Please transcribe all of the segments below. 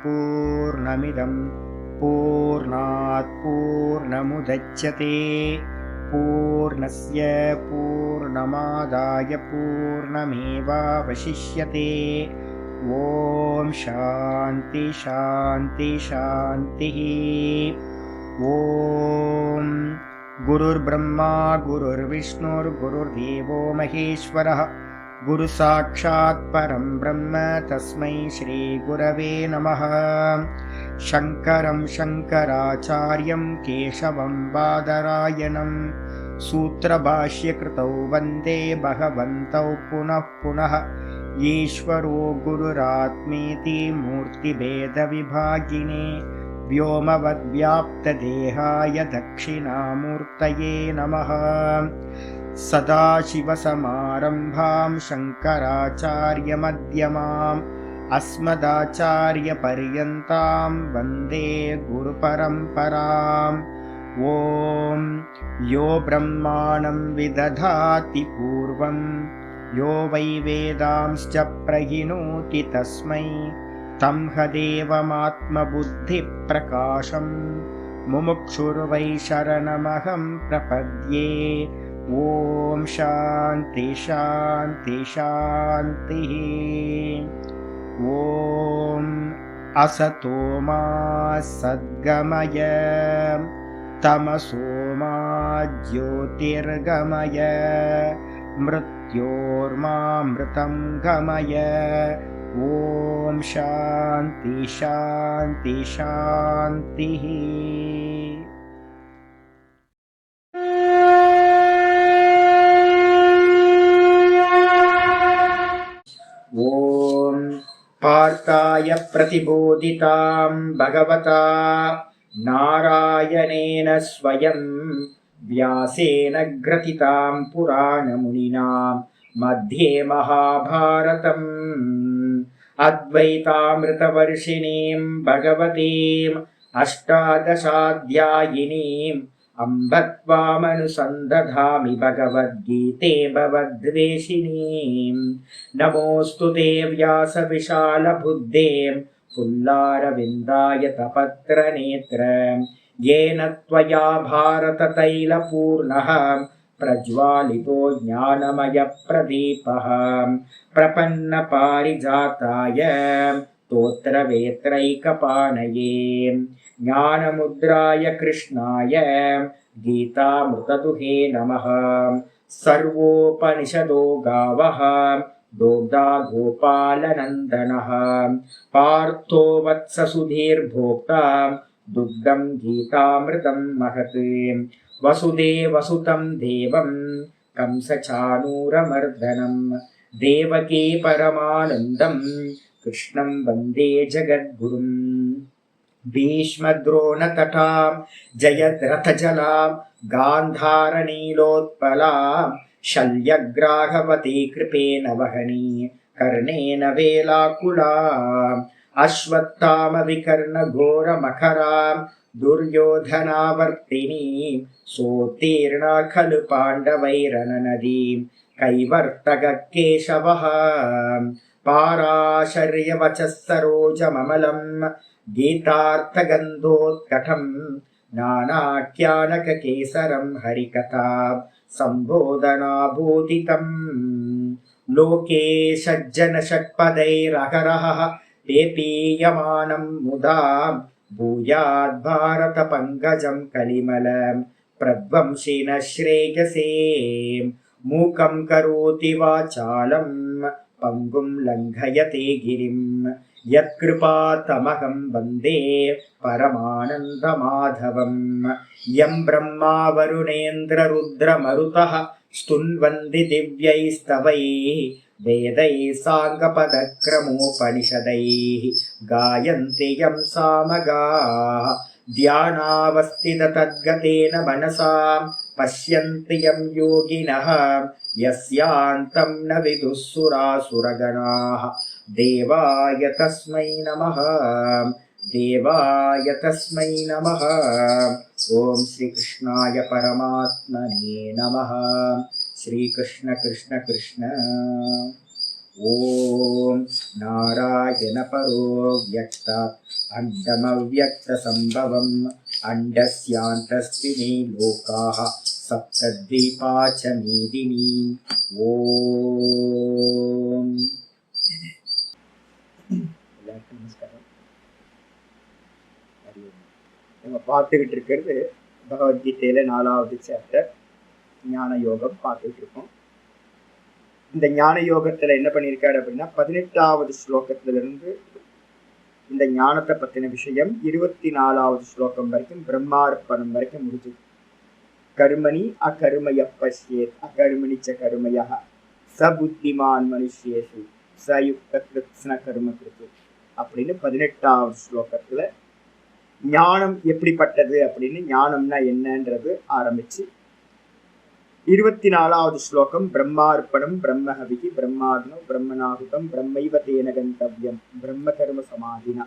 पूर्णमिदं पूर्णात् पूर्णमुदच्यते पूर्णस्य पूर्णमादाय पूर्णमेवावशिष्यते। ॐ शान्ति शान्ति शान्तिः। ॐ गुरुर्ब्रह्मा गुरुर्विष्णुर्गुरुर्देवो महेश्वरः गुरुसाक्षात् परं ब्रह्म तस्मै श्रीगुरवे नमः। शङ्करं शङ्कराचार्यं केशवं बादरायणं सूत्रभाष्यकृतौ वन्दे भगवन्तौ पुनः पुनः। ईश्वरो गुरुरात्मेति मूर्तिभेदविभागिने व्योमवद्व्याप्तदेहाय दक्षिणामूर्तये नमः। सदाशिवसमारम्भां शङ्कराचार्यमध्यमाम् अस्मदाचार्यपर्यन्तां वन्दे गुरुपरम्पराम्। ॐ यो ब्रह्माणं विदधाति पूर्वं यो वै वेदांश्च प्रहिणोति तस्मै तं हदेवमात्मबुद्धिप्रकाशं मुमुक्षुर्वै शरणमहं प्रपद्ये। ॐ शान्ति शान्ति शान्तिः। ॐ असतो मा सद्गमय तमसो मा ज्योतिर्गमय मृत्योर्मामृतं गमय। ॐ शान्ति शान्ति शान्तिः। ॐ पार्थाय प्रतिबोधितां भगवता नारायणेन स्वयं व्यासेन ग्रथितां पुराणमुनिना मध्ये महाभारतम् अद्वैतामृतवर्षिणीं भगवतीम् अष्टादशाध्यायिनीम् अम्ब त्वामनुसन्दधामि भगवद्गीते भवद्वेषिणीम्। नमोऽस्तु ते व्यासविशालबुद्धे पुल्लारविन्दाय तपत्रनेत्र येन त्वया भारततैलपूर्णः प्रज्वालितो ज्ञानमयप्रदीपः प्रपन्नपारिजाताय स्तोत्रवेत्रैकपाणये ज्ञानमुद्राय कृष्णाय गीतामृतदुहे नमः। सर्वोपनिषदो गावः दोग्धा गोपालनन्दनः पार्थो वत्ससुधीर्भोक्ता दुग्धं गीतामृतं महत्। वसुदेवसुतं देवं कंसचाणूरमर्दनं देवकी परमानन्दं कृष्णं वन्दे जगद्गुरुम्। भीष्मद्रोणतटां जयद्रथजलां गान्धारनीलोत्पलां शल्यग्राहवती कृपेण वहनी कर्णेन वेलाकुलाम् अश्वत्थामविकर्णघोरमखरां दुर्योधनावर्तिनीं सोत्तीर्णा खलु पाण्डवैरननदीं कैवर्तककेशवः पाराशर्यवचः सरोजममलं गीतार्थगन्धोत्कटं नानाख्यानककेसरं हरिकथा सम्बोधनाभूतितम्। लोके सज्जनषट्पदैरहरः पेपीयमानं मुदा भूयाद्भारतपङ्कजं कलिमलं प्रध्वंसिनः श्रेयसे। मूकं करोति वाचालं पङ्गुं लङ्घयते गिरिं यत्कृपातमहं वन्दे परमानन्दमाधवम्। यं ब्रह्मा वरुणेन्द्ररुद्रमरुतः स्तुन्वन्ति दिव्यैस्तवैः वेदैः साङ्गपदक्रमोपनिषदैः गायन्ति यं सामगाः ध्यानावस्थिततद्गतेन मनसा पश्यन्ति यं योगिनः यस्यान्तं न विदुः सुरासुरगणाः। देवाय तस्मै नमः देवाय तस्मै नमः। ॐ श्रीकृष्णाय परमात्मने नमः। श्रीकृष्ण कृष्ण कृष्ण। ஓம் நாராயண பரோ வியக்தாத் அண்டமவ்யக்த சம்பவம் அண்டஸ்யாந்தஸ்தினி லோகாஹ சப்தத்வீபாச்ச மீதினி. ஓம். எல்லாருக்கும் நமஸ்காரம். நம்ம பார்த்துக்கிட்டு இருக்கிறது பகவத்கீதையில 4வது சாப்டர் ஞான யோகம் பார்த்துட்டு இருக்கோம். இந்த ஞான யோகத்துல என்ன பண்ணியிருக்காரு அப்படின்னா 18வது ஸ்லோகத்திலிருந்து இந்த ஞானத்தை பத்தின விஷயம் 24வது ஸ்லோகம் வரைக்கும் பிரம்மார்ப்பணம் வரைக்கும் முடிஞ்சது. கர்மணி அகர்மய பஷ்யேத் அகர்மணிச்ச கர்மயா சபுத்திமான் மனுஷ்யேஷு சயுக்த கிருத்ஸ்ன கர்ம கிருத்து அப்படின்னு 18வது ஸ்லோகத்துல ஞானம் எப்படிப்பட்டது அப்படின்னு ஞானம்னா என்னன்றது ஆரம்பிச்சு 24வது ஸ்லோகம் பிரம்மார்ப்பணம் பிரம்மஹவிகி பிரம்மார்ணம் பிரம்மநாகுதம் பிரம்மைவ தேன கந்தவ்யம் பிரம்ம கர்ம சமாதினா.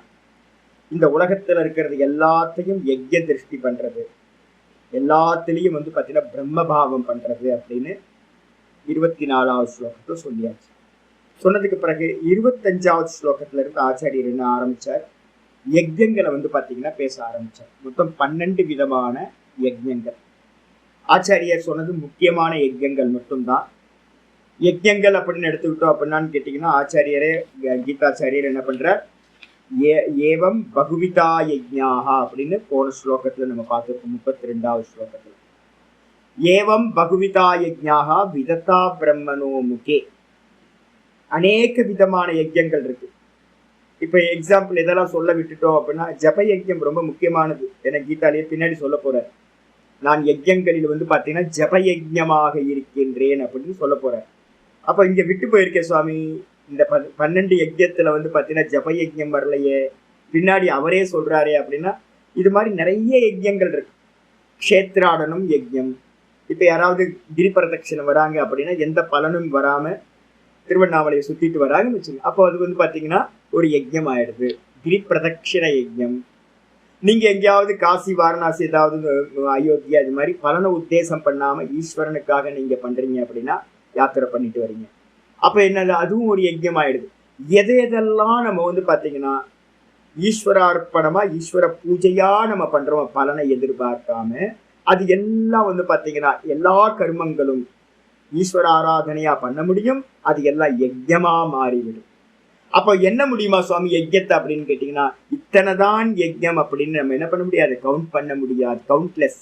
இந்த உலகத்துல இருக்கிறது எல்லாத்தையும் யஜ்ய திருஷ்டி பண்றது, எல்லாத்திலையும் பார்த்தீங்கன்னா பிரம்மபாவம் பண்றது அப்படின்னு 24வது ஸ்லோகத்தை சொல்லியாச்சு. சொன்னதுக்கு பிறகு 25வது ஸ்லோகத்துல இருந்து ஆச்சாரியர் என்ன ஆரம்பிச்சார், யஜ்யங்களை பார்த்தீங்கன்னா பேச ஆரம்பிச்சார். மொத்தம் 12 விதமான யஜ்யங்கள். ஆச்சாரியர் சொன்னது முக்கியமான யஜ்யங்கள் மட்டும்தான். யஜ்யங்கள் அப்படின்னு எடுத்துக்கிட்டோம் அப்படின்னான்னு கேட்டீங்கன்னா ஆச்சாரியரே கீதாச்சாரியர் என்ன பண்றார், ஏவம் பகுவிதா யஜ்ஞாஹா அப்படின்னு போன ஸ்லோகத்துல நம்ம பார்த்துருக்கோம். 32வது ஸ்லோகத்துல ஏவம் பகுவிதா யஜ்ஞாஹா விததா பிரம்மனோ முகே. அநேக விதமான யஜ்யங்கள் இருக்கு. இப்ப எக்ஸாம்பிள் இதெல்லாம் சொல்ல விட்டுட்டோம் அப்படின்னா ஜப யஜ்யம் ரொம்ப முக்கியமானது. என கீதாலேயே பின்னாடி சொல்ல போறேன். நான் யஜ்யங்களில் பார்த்தீங்கன்னா ஜப யஜ்யமாக இருக்கின்றேன் அப்படின்னு சொல்ல போறேன். அப்ப இங்க விட்டு போயிருக்கேன் சுவாமி, இந்த 12 யஜ்யத்துல பார்த்தீங்கன்னா ஜப யஜ்யம் வரலையே, பின்னாடி அவரே சொல்றாரே அப்படின்னா இது மாதிரி நிறைய யஜ்யங்கள் இருக்கு. க்ஷேத்ராடனம் யஜ்யம். இப்ப யாராவது கிரி பிரதட்சணம் வராங்க அப்படின்னா எந்த பலனும் வராம திருவண்ணாமலையை சுத்திட்டு வராங்கன்னு வச்சுங்க, அப்போ அது பார்த்தீங்கன்னா ஒரு யஜ்யம் ஆயிடுது, கிரி பிரதட்சிண யஜ்யம். நீங்க எங்கேயாவது காசி வாரணாசி ஏதாவது அயோத்தியா இது மாதிரி பலனை உத்தேசம் பண்ணாம ஈஸ்வரனுக்காக நீங்க பண்றீங்க அப்படின்னா யாத்திரை பண்ணிட்டு வரீங்க, அப்ப என்னது அதுவும் ஒரு யஜ்யம் ஆயிடுது. எதெல்லாம் நம்ம பாத்தீங்கன்னா ஈஸ்வரார்ப்பணமா ஈஸ்வர பூஜையா நம்ம பண்றோம் பலனை எதிர்பார்க்காம, அது எல்லாம் பாத்தீங்கன்னா எல்லா கர்மங்களும் ஈஸ்வர ஆராதனையா பண்ண முடியும், அது எல்லாம் யஜ்யமா மாறிவிடும். அப்போ என்ன முடியுமா சுவாமி யஜ்யத்தை அப்படின்னு கேட்டீங்கன்னா இத்தனைதான் யஜ்யம் அப்படின்னு நம்ம என்ன பண்ண முடியாது, கவுண்ட் பண்ண முடியாது, கவுண்ட்லெஸ்.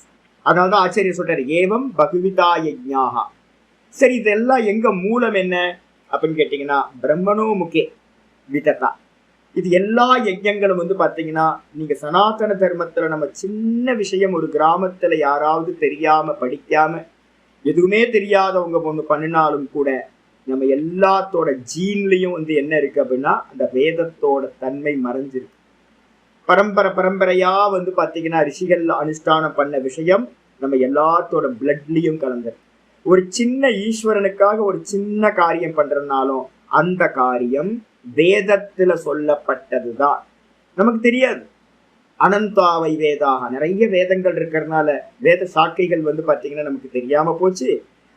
அதனால்தான் ஆச்சரியர் சொல்றாரு ஏவம் பகுவிதா யஜ்ஞாஹா. சரி, இதெல்லாம் எங்க மூலம் என்ன அப்படின்னு கேட்டீங்கன்னா பிரம்மனோ முகே விததா. இது எல்லா யஜ்யங்களும் பாத்தீங்கன்னா நீங்க சனாதன தர்மத்துல நம்ம சின்ன விஷயம் ஒரு கிராமத்துல யாராவது தெரியாம படிக்காம எதுவுமே தெரியாதவங்க ஒண்ணு பண்ணினாலும் கூட நம்ம எல்லாத்தோட ஜீன்லயும் என்ன இருக்கு அப்படின்னா அந்த வேதத்தோட தன்மை மறைஞ்சிருக்கு. பரம்பரையா பாத்தீங்கன்னா ரிஷிகள் அனுஷ்டானம் பண்ண விஷயம் நம்ம எல்லாத்தோட பிளட்லயும் கலந்துருக்கு. ஒரு சின்ன ஈஸ்வரனுக்காக ஒரு சின்ன காரியம் பண்றதுனாலும் அந்த காரியம் வேதத்துல சொல்லப்பட்டதுதான், நமக்கு தெரியாது. அனந்தாவை வேதாக நிறைய வேதங்கள் இருக்கிறதுனால வேத சாக்கைகள் பாத்தீங்கன்னா நமக்கு தெரியாம போச்சு.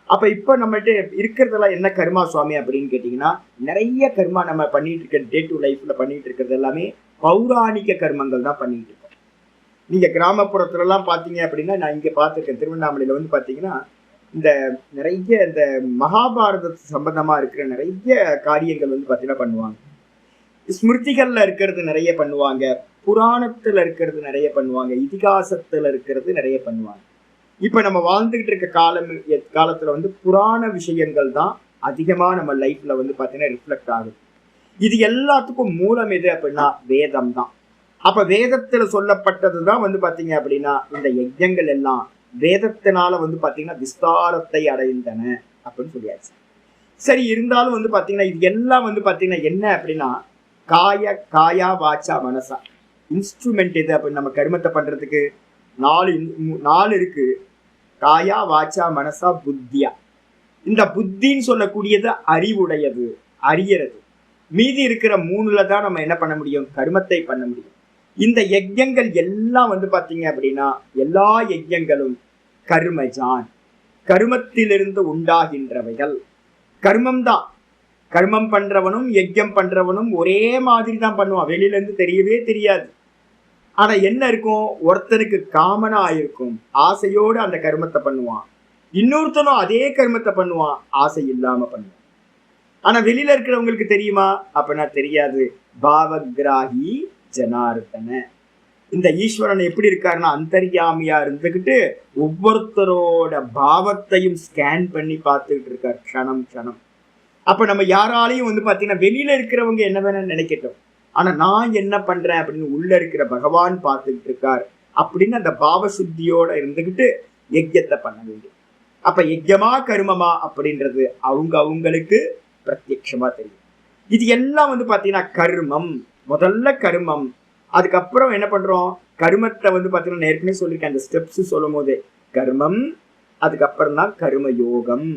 அப்ப இப்ப நம்மகிட்ட இருக்கிறதெல்லாம் என்ன கர்மா சுவாமி அப்படின்னு கேட்டீங்கன்னா நிறைய கர்மா நம்ம பண்ணிட்டு இருக்க டே டு லைஃப்ல பண்ணிட்டு இருக்கிறது எல்லாமே பௌராணிக கர்மங்கள் தான் பண்ணிட்டு இருக்கோம். நீங்க கிராமப்புறத்துல எல்லாம் பாத்தீங்க அப்படின்னா நான் இங்க பார்த்திருக்கேன் திருவண்ணாமலையில பாத்தீங்கன்னா இந்த நிறைய இந்த மகாபாரத சம்பந்தமா இருக்கிற நிறைய காரியங்கள் பாத்தீங்கன்னா பண்ணுவாங்க. ஸ்மிருதிகள்ல இருக்கிறது நிறைய பண்ணுவாங்க, புராணத்துல இருக்கிறது நிறைய பண்ணுவாங்க, இதிகாசத்துல இருக்கிறது நிறைய பண்ணுவாங்க. இப்ப நம்ம வாழ்ந்துகிட்டு இருக்க காலத்துல புராண விஷயங்கள் தான் அதிகமா நம்ம லைஃப்ல பாத்தீங்கன்னா ரிஃப்ளெக்ட் ஆகுது. இது எல்லாத்துக்கும் மூலம் எது அப்படின்னா வேதம் தான். அப்ப வேதத்துல சொல்லப்பட்டதுதான் பாத்தீங்க அப்படின்னா இந்த யஜ்யங்கள் எல்லாம் வேதத்தினால பாத்தீங்கன்னா விஸ்தாரத்தை அடைந்தன அப்படின்னு சொல்லியாச்சு. சரி, இருந்தாலும் பாத்தீங்கன்னா இது எல்லாம் பாத்தீங்கன்னா என்ன அப்படின்னா காயா வாச்சா மனசா இன்ஸ்ட்ருமெண்ட் எது அப்படின்னு நம்ம கர்மத்தை பண்றதுக்கு 4 இருக்கு. காயா வாச்சா மனசா புத்தியா. இந்த புத்தின்னு சொல்லக்கூடியது அறிவுடையது, அறியறது. மீதி இருக்கிற 3ல தான் நம்ம என்ன பண்ண முடியும், கர்மத்தை பண்ண முடியும். இந்த யஜ்யங்கள் எல்லாம் பாத்தீங்க அப்படின்னா எல்லா யஜ்யங்களும் கர்மஜான், கர்மத்திலிருந்து உண்டாகின்றவைகள். கர்மம் தான், கர்மம் பண்றவனும் யஜ்யம் பண்றவனும் ஒரே மாதிரி தான் பண்ணுவான், வெளியில இருந்து தெரியவே தெரியாது. ஆனா என்ன இருக்கும், ஒருத்தனுக்கு காமனா இருக்கும், ஆசையோடு அந்த கர்மத்தை பண்ணுவான், இன்னொருத்தனும் அதே கர்மத்தை பண்ணுவான், ஆசை இல்லாம பண்ணுவான். ஆனா வெளியில இருக்கிறவங்களுக்கு தெரியுமா அப்படின்னா தெரியாது. பாவகிராகி ஜனார்தன, இந்த ஈஸ்வரன் எப்படி இருக்காருன்னா அந்தர்யாமியா இருந்துகிட்டு ஒவ்வொருத்தரோட பாவத்தையும் ஸ்கேன் பண்ணி பார்த்துக்கிட்டு இருக்கார் க்ஷணம் க்ஷணம். அப்ப நம்ம யாராலையும் பாத்தீங்கன்னா வெளியில இருக்கிறவங்க என்ன வேணா நினைக்கட்டும், ஆனா நான் என்ன பண்றேன் அப்படின்னு உள்ள இருக்கிற பகவான் பார்த்துக்கிட்டு இருக்கார் அப்படின்னு அந்த பாவ சுத்தியோட இருந்துகிட்டு யஜ்யத்தை பண்ண வேண்டும். அப்ப யஜ்யமா கர்மமா அப்படின்றது அவங்களுக்கு பிரத்யட்சமா தெரியும். இது எல்லாம் பாத்தீங்கன்னா கர்மம், முதல்ல கர்மம். அதுக்கப்புறம் என்ன பண்றோம், கர்மத்தை பாத்தீங்கன்னா ஏற்கனவே சொல்லியிருக்கேன், அந்த ஸ்டெப்ஸ் சொல்லும் போது கர்மம், அதுக்கப்புறம் தான் கர்மயோகம்.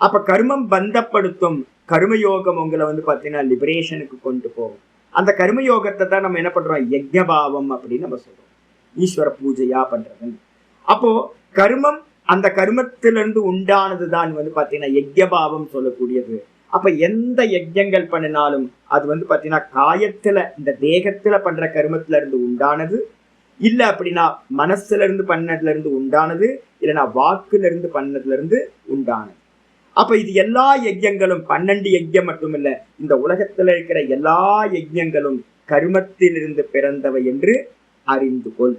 அப்ப கர்மம் பந்தப்படுத்தும், கர்மயோகம் உங்களை பாத்தீங்கன்னா லிபரேஷனுக்கு கொண்டு போகும். அந்த கர்மயோகத்தை தான் நம்ம என்ன பண்றோம், யஜ்ஞபாவம் அப்படின்னு நம்ம சொல்றோம், ஈஸ்வர பூஜையா பண்றது. அப்போ கர்மம், அந்த கர்மத்திலிருந்து உண்டானதுதான் பாத்தீங்கன்னா யஜ்ஞபாவம் சொல்லக்கூடியது. அப்ப எந்த யஜ்ஞங்கள் பண்ணினாலும் அது பாத்தீங்கன்னா காயத்துல, இந்த தேகத்துல பண்ற கர்மத்துல இருந்து உண்டானது, இல்ல அப்படின்னா மனசுல இருந்து பண்ணதுல இருந்து உண்டானது, இல்லைன்னா வாக்குல இருந்து பண்ணதுல இருந்து உண்டானது. அப்ப இது எல்லா யஜ்ஞங்களும் 12 யஜ்ஞம் மட்டும் இல்ல, இந்த உலகத்துல இருக்கிற எல்லா யஜ்ஞங்களும் கர்மத்திலிருந்து பிறந்தவை என்று அறிந்து கொள்.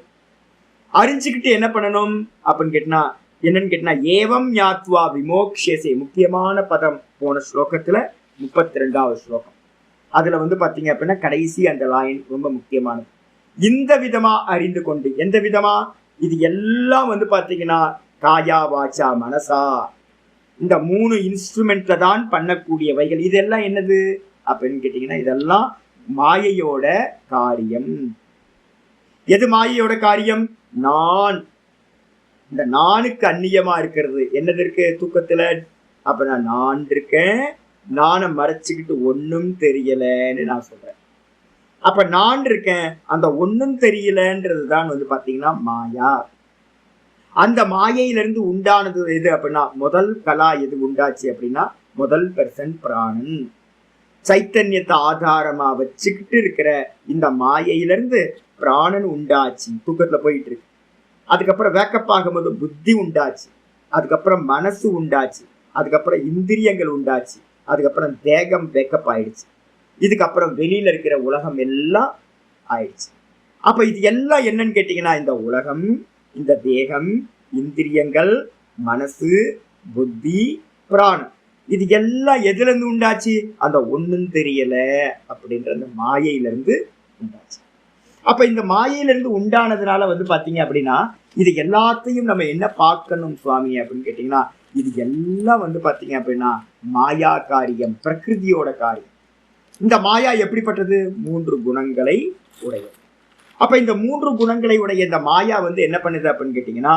அறிஞ்சுக்கிட்டு என்ன பண்ணணும் அப்படின்னு என்னன்னு கேட்டா, ஏவம் ஞாத்வா விமோக்ஷேசே, முக்கியமான பதம் போன ஸ்லோகத்துல 32வது ஸ்லோகம். அதுல பாத்தீங்க அப்படின்னா கடைசி அந்த லைன் ரொம்ப முக்கியமானது. இந்த விதமா அறிந்து கொண்டு, எந்த விதமா, இது எல்லாம் பாத்தீங்கன்னா காயா வாச்சா மனசா, இந்த 3 இன்ஸ்ட்ருமெண்ட்ல தான் பண்ணக்கூடியவைகள். இதெல்லாம் என்னது அப்படின்னு கேட்டீங்கன்னா இதெல்லாம் மாயையோட காரியம். எது மாயையோட காரியம், நான். இந்த நானுக்கு அந்நியமா இருக்கிறது என்னது இருக்கு தூக்கத்துல, அப்ப நான் இருக்கேன், நானை மறைச்சுக்கிட்டு ஒன்னும் தெரியலன்னு நான் சொல்றேன். அப்ப நான் இருக்கேன், அந்த ஒன்னும் தெரியலன்றது தான் பாத்தீங்கன்னா மாயா. அந்த மாயையிலிருந்து உண்டானது எது அப்படின்னா, முதல் கலா எது உண்டாச்சு அப்படின்னா முதல் பெர்சன் பிராணன். சைத்தன்யத்தை ஆதாரமா வச்சுக்கிட்டு இருக்கிற இந்த மாயையிலிருந்து பிராணன் உண்டாச்சு, தூக்கத்துல போயிட்டு இருக்கு. அதுக்கப்புறம் வேக்கப் ஆகும்போது புத்தி உண்டாச்சு, அதுக்கப்புறம் மனசு உண்டாச்சு, அதுக்கப்புறம் இந்திரியங்கள் உண்டாச்சு, அதுக்கப்புறம் தேகம் வேக்கப் ஆயிடுச்சு, இதுக்கப்புறம் வெளியில இருக்கிற உலகம் எல்லாம் ஆயிடுச்சு. அப்ப இது எல்லாம் என்னன்னு கேட்டீங்கன்னா, இந்த உலகம், இந்த தேகம், இந்திரியங்கள், மனசு, புத்தி, பிராணம், இது எல்லாம் எதுல இருந்து உண்டாச்சு, அந்த ஒண்ணும் தெரியல அப்படின்ற அந்த மாயையிலிருந்து உண்டாச்சு. அப்ப இந்த மாயையிலிருந்து உண்டானதுனால பாத்தீங்க அப்படின்னா இது எல்லாத்தையும் நம்ம என்ன பார்க்கணும் சுவாமி அப்படின்னு கேட்டீங்கன்னா, இது எல்லாம் பாத்தீங்க அப்படின்னா மாயா காரியம், பிரகிருதியோட காரியம். இந்த மாயா எப்படிப்பட்டது, 3 குணங்களை உடையது. அப்ப இந்த 3 குணங்களை உடைய இந்த மாயா என்ன பண்ணுது அப்படின்னு கேட்டீங்கன்னா,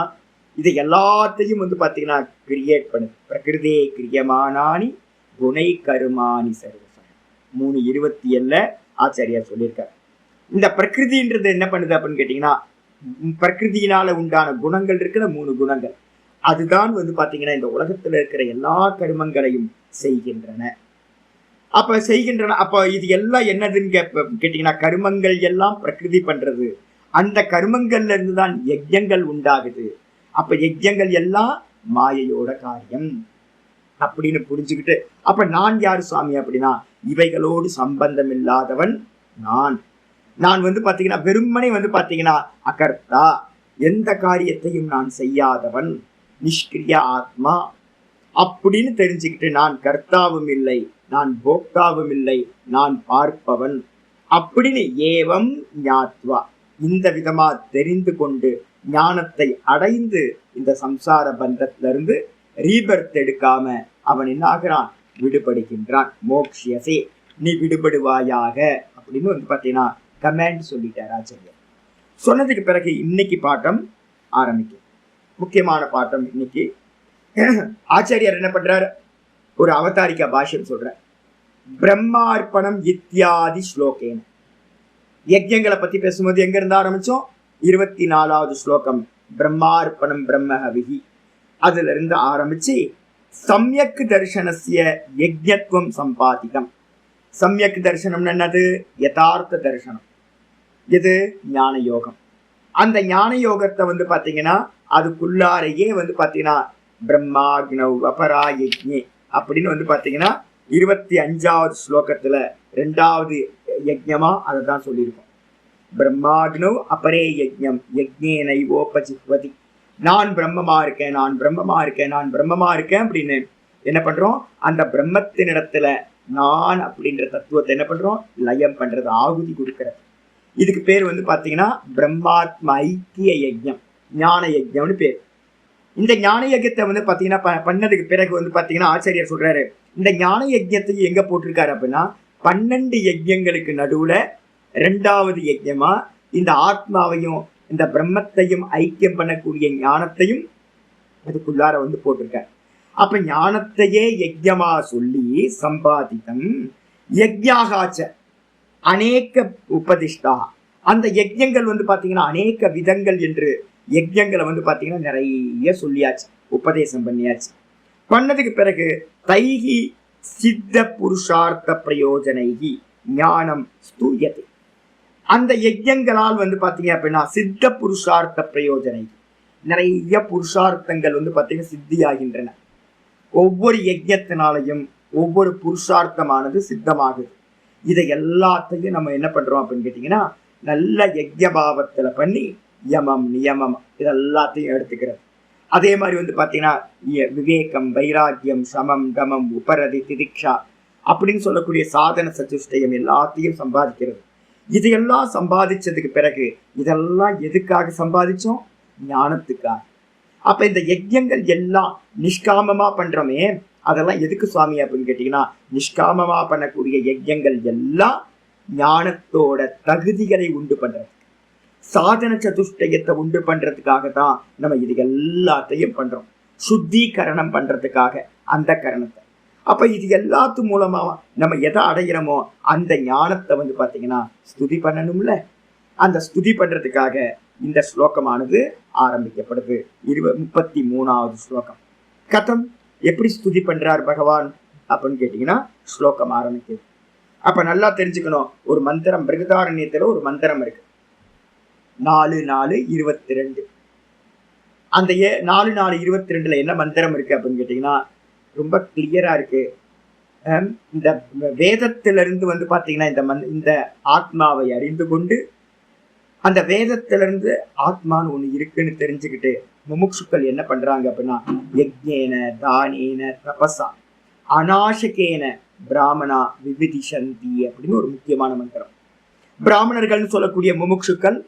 இதை எல்லாத்தையும் பாத்தீங்கன்னா கிரியேட் பண்ணுது. பிரகிருதே கிரியமானானி குணை கருமானி சர்வசம் 3:27 ஆச்சாரியார் சொல்லியிருக்காரு. இந்த பிரகிருதின்றது என்ன பண்ணுது அப்படின்னு கேட்டீங்கன்னா, பிரகிருதியினால உண்டான குணங்கள் இருக்கிற 3 குணங்கள், அதுதான் பாத்தீங்கன்னா இந்த உலகத்துல இருக்கிற எல்லா கர்மங்களையும் செய்கின்றன. அப்ப இது எல்லாம் என்னதுன்னு கேட்டீங்கன்னா, கர்மங்கள் எல்லாம் பிரகிருதி பண்றது, அந்த கர்மங்கள்ல இருந்துதான் யஜ்ஞங்கள் உண்டாகுது. அப்ப யஜ்ஞங்கள் எல்லாம் மாயையோட காரியம் அப்படின்னு புரிஞ்சுக்கிட்டு, அப்ப நான் யாரு சுவாமி அப்படின்னா, இவைகளோடு சம்பந்தம் இல்லாதவன் நான். நான் பாத்தீங்கன்னா வெறுமனே பாத்தீங்கன்னா அகர்த்தா, எந்த காரியத்தையும் நான் செய்யாதவன், நிஷ்கிரிய ஆத்மா அப்படின்னு தெரிஞ்சுக்கிட்டு, நான் கர்த்தாவும் இல்லை, நான் போக்தாவும் இல்லை, நான் பார்ப்பவன் அப்படின்னு ஏவம் ஞாத்வா, இந்த விதமா தெரிந்து கொண்டு ஞானத்தை அடைந்து இந்த சம்சார பந்தத்திலிருந்து ரீபர்த் எடுக்காம அவன் என்ன ஆகிறான், விடுபடுகின்றான். மோக்ஷியசே, நீ விடுபடுவாயாக அப்படின்னு பாத்தீங்கன்னா கமெண்ட் சொல்லிட்டார் ஆச்சாரியர். சொன்னதுக்கு பிறகு இன்னைக்கு பாட்டம் ஆரம்பிக்கும், முக்கியமான பாட்டம். இன்னைக்கு ஆச்சாரியர் என்ன பண்றார், ஒரு அவதாரிக்கா பாஷ்யம் சொல்ற. பிரம்மார்ப்பணம் இத்தியாதி ஸ்லோகேன, யஜ்ஞங்களை பத்தி பேசும்போது எங்க இருந்து ஆரம்பிச்சோம், 24வது ஸ்லோகம் பிரம்மார்ப்பணம் பிரம்மஹவிஹி, அதுல இருந்து ஆரம்பிச்சு சம்யக் தர்சனஸ்ய யஜ்ஞத்வம் சம்பாதிதம். சம்யக் தர்சனம் என்னது? யதார்த்த தர்சனம். இது ஞான யோகம். அந்த ஞான யோகத்தை பாத்தீங்கன்னா அதுக்குள்ளாரையே பாத்தீங்கன்னா பிரம்மாக்னவ் அபரா யஜ்ஞே அப்படின்னு பாத்தீங்கன்னா 25வது ஸ்லோகத்துல 2வது யஜ்ஞமா அதை தான் சொல்லியிருக்கோம். பிரம்மாக்னவ் அபரே யஜ்ஞம் யஜ்ஞேனைவோபஜிஹ்வதி. நான் பிரம்மமா இருக்கேன், நான் பிரம்மமா இருக்கேன், நான் பிரம்மமா இருக்கேன் அப்படின்னு என்ன பண்றோம்? அந்த பிரம்மத்தினிடத்துல நான் அப்படின்ற தத்துவத்தை என்ன பண்றோம்? லயம் பண்றது, ஆகுதி கொடுக்கறது. இதுக்கு பேர் பாத்தீங்கன்னா பிரம்மாத்ம ஐக்கிய யஜ்ஞம், ஞான யஜ்ஞம்னு பேர். இந்த ஞான யஜ்ஞத்தை பாத்தீங்கன்னா பண்ணதுக்கு பிறகு பாத்தீங்கன்னா ஆச்சாரியர் சொல்றாரு, இந்த ஞான யஜ்ஞத்தையும் எங்க போட்டிருக்காரு அப்படின்னா 12 யஜ்ஞங்களுக்கு நடுவுல 2வது யஜ்ஞமா இந்த ஆத்மாவையும் இந்த பிரம்மத்தையும் ஐக்கியம் பண்ணக்கூடிய ஞானத்தையும் அதுக்குள்ளார போட்டிருக்காரு. அப்ப ஞானத்தையே யஜ்ஞமா சொல்லி சம்பாதித்தம் யஜ்ஞாகாச்ச அநேக உபதிஷ்டா. அந்த யஜ்ஞங்கள் பாத்தீங்கன்னா அநேக விதங்கள் என்று யஜ்ஞங்களை பாத்தீங்கன்னா நிறைய சொல்லியாச்சு, உபதேசம் பண்ணியாச்சு. பண்ணதுக்கு பிறகு தைகி சித்த புருஷார்த்த பிரயோஜனைகி ஞானம் ஸ்தூயத்தை. அந்த யஜ்ஞங்களால் பாத்தீங்க அப்படின்னா சித்த புருஷார்த்த பிரயோஜனை, நிறைய புருஷார்த்தங்கள் பாத்தீங்கன்னா சித்தியாகின்றன. ஒவ்வொரு யஜ்ஞத்தினாலையும் ஒவ்வொரு புருஷார்த்தமானது சித்தமாகுது. இதை எல்லாத்தையும் நம்ம என்ன பண்றோம் அப்படின்னு கேட்டீங்கன்னா நல்ல யஜ்ஞபாவத்துல பண்ணி யமம் நியமம் இதெல்லாத்தையும் எடுத்துக்கிறது. அதே மாதிரி பாத்தீங்கன்னா விவேகம், வைராக்கியம், சமம், தமம், உபரதி, திதிக்ஷா அப்படின்னு சொல்லக்கூடிய சாதன சதுஷ்டயம் எல்லாத்தையும் சம்பாதிக்கிறது. இதையெல்லாம் சம்பாதிச்சதுக்கு பிறகு இதெல்லாம் எதுக்காக சம்பாதிச்சோம்? ஞானத்துக்காக. அப்ப இந்த யஜ்ஞங்கள் எல்லாம் நிஷ்காமமா பண்றோமே, அதெல்லாம் எதுக்கு சுவாமி அப்படின்னு கேட்டீங்கன்னா நிஷ்காமமா பண்ணக்கூடிய யஜ்ஞங்கள் எல்லாம் ஞானத்தோட தகுதிகளை உண்டு பண்றது, சாதன சதுஷ்டயத்தை உண்டு பண்றதுக்காக தான் நம்ம இது எல்லாத்தையும் பண்றோம். சுத்திகரணம் பண்றதுக்காக அந்த கரணத்தை. அப்ப இது எல்லாத்து மூலமா நம்ம எதை அடைகிறோமோ அந்த ஞானத்தை பாத்தீங்கன்னா ஸ்துதி பண்ணணும்ல. அந்த ஸ்துதி பண்றதுக்காக இந்த ஸ்லோகமானது ஆரம்பிக்கப்படுது. 33வது ஸ்லோகம். கதம் எப்படி ஸ்துதி பண்றார் பகவான் அப்படின்னு கேட்டீங்கன்னா ஸ்லோகம் ஆரம்பிக்குது. அப்ப நல்லா தெரிஞ்சுக்கணும், ஒரு மந்திரம் பிருகதாரண்யத்துல ஒரு மந்திரம் இருக்கு 4:4:22. அந்த 4:4:22 என்ன மந்திரம் இருக்கு அப்படின்னு கேட்டீங்கன்னா ரொம்ப கிளியரா இருக்கு. இந்த வேதத்திலிருந்து பாத்தீங்கன்னா இந்த ஆத்மாவை அறிந்து கொண்டு அந்த வேதத்திலிருந்து ஆத்மான்னு ஒண்ணு இருக்குன்னு தெரிஞ்சுக்கிட்டு முமுட்சுக்கள் என்ன பண்றாங்க அப்படின்னா யஜ்ஞேன தானேன தபஸா அநாசகேன பிராமணா விவிதிஷந்தி அப்படின்னு ஒரு முக்கியமான மந்திரம். பிராமணர்கள்னு சொல்லக்கூடிய முமுட்சுக்கள்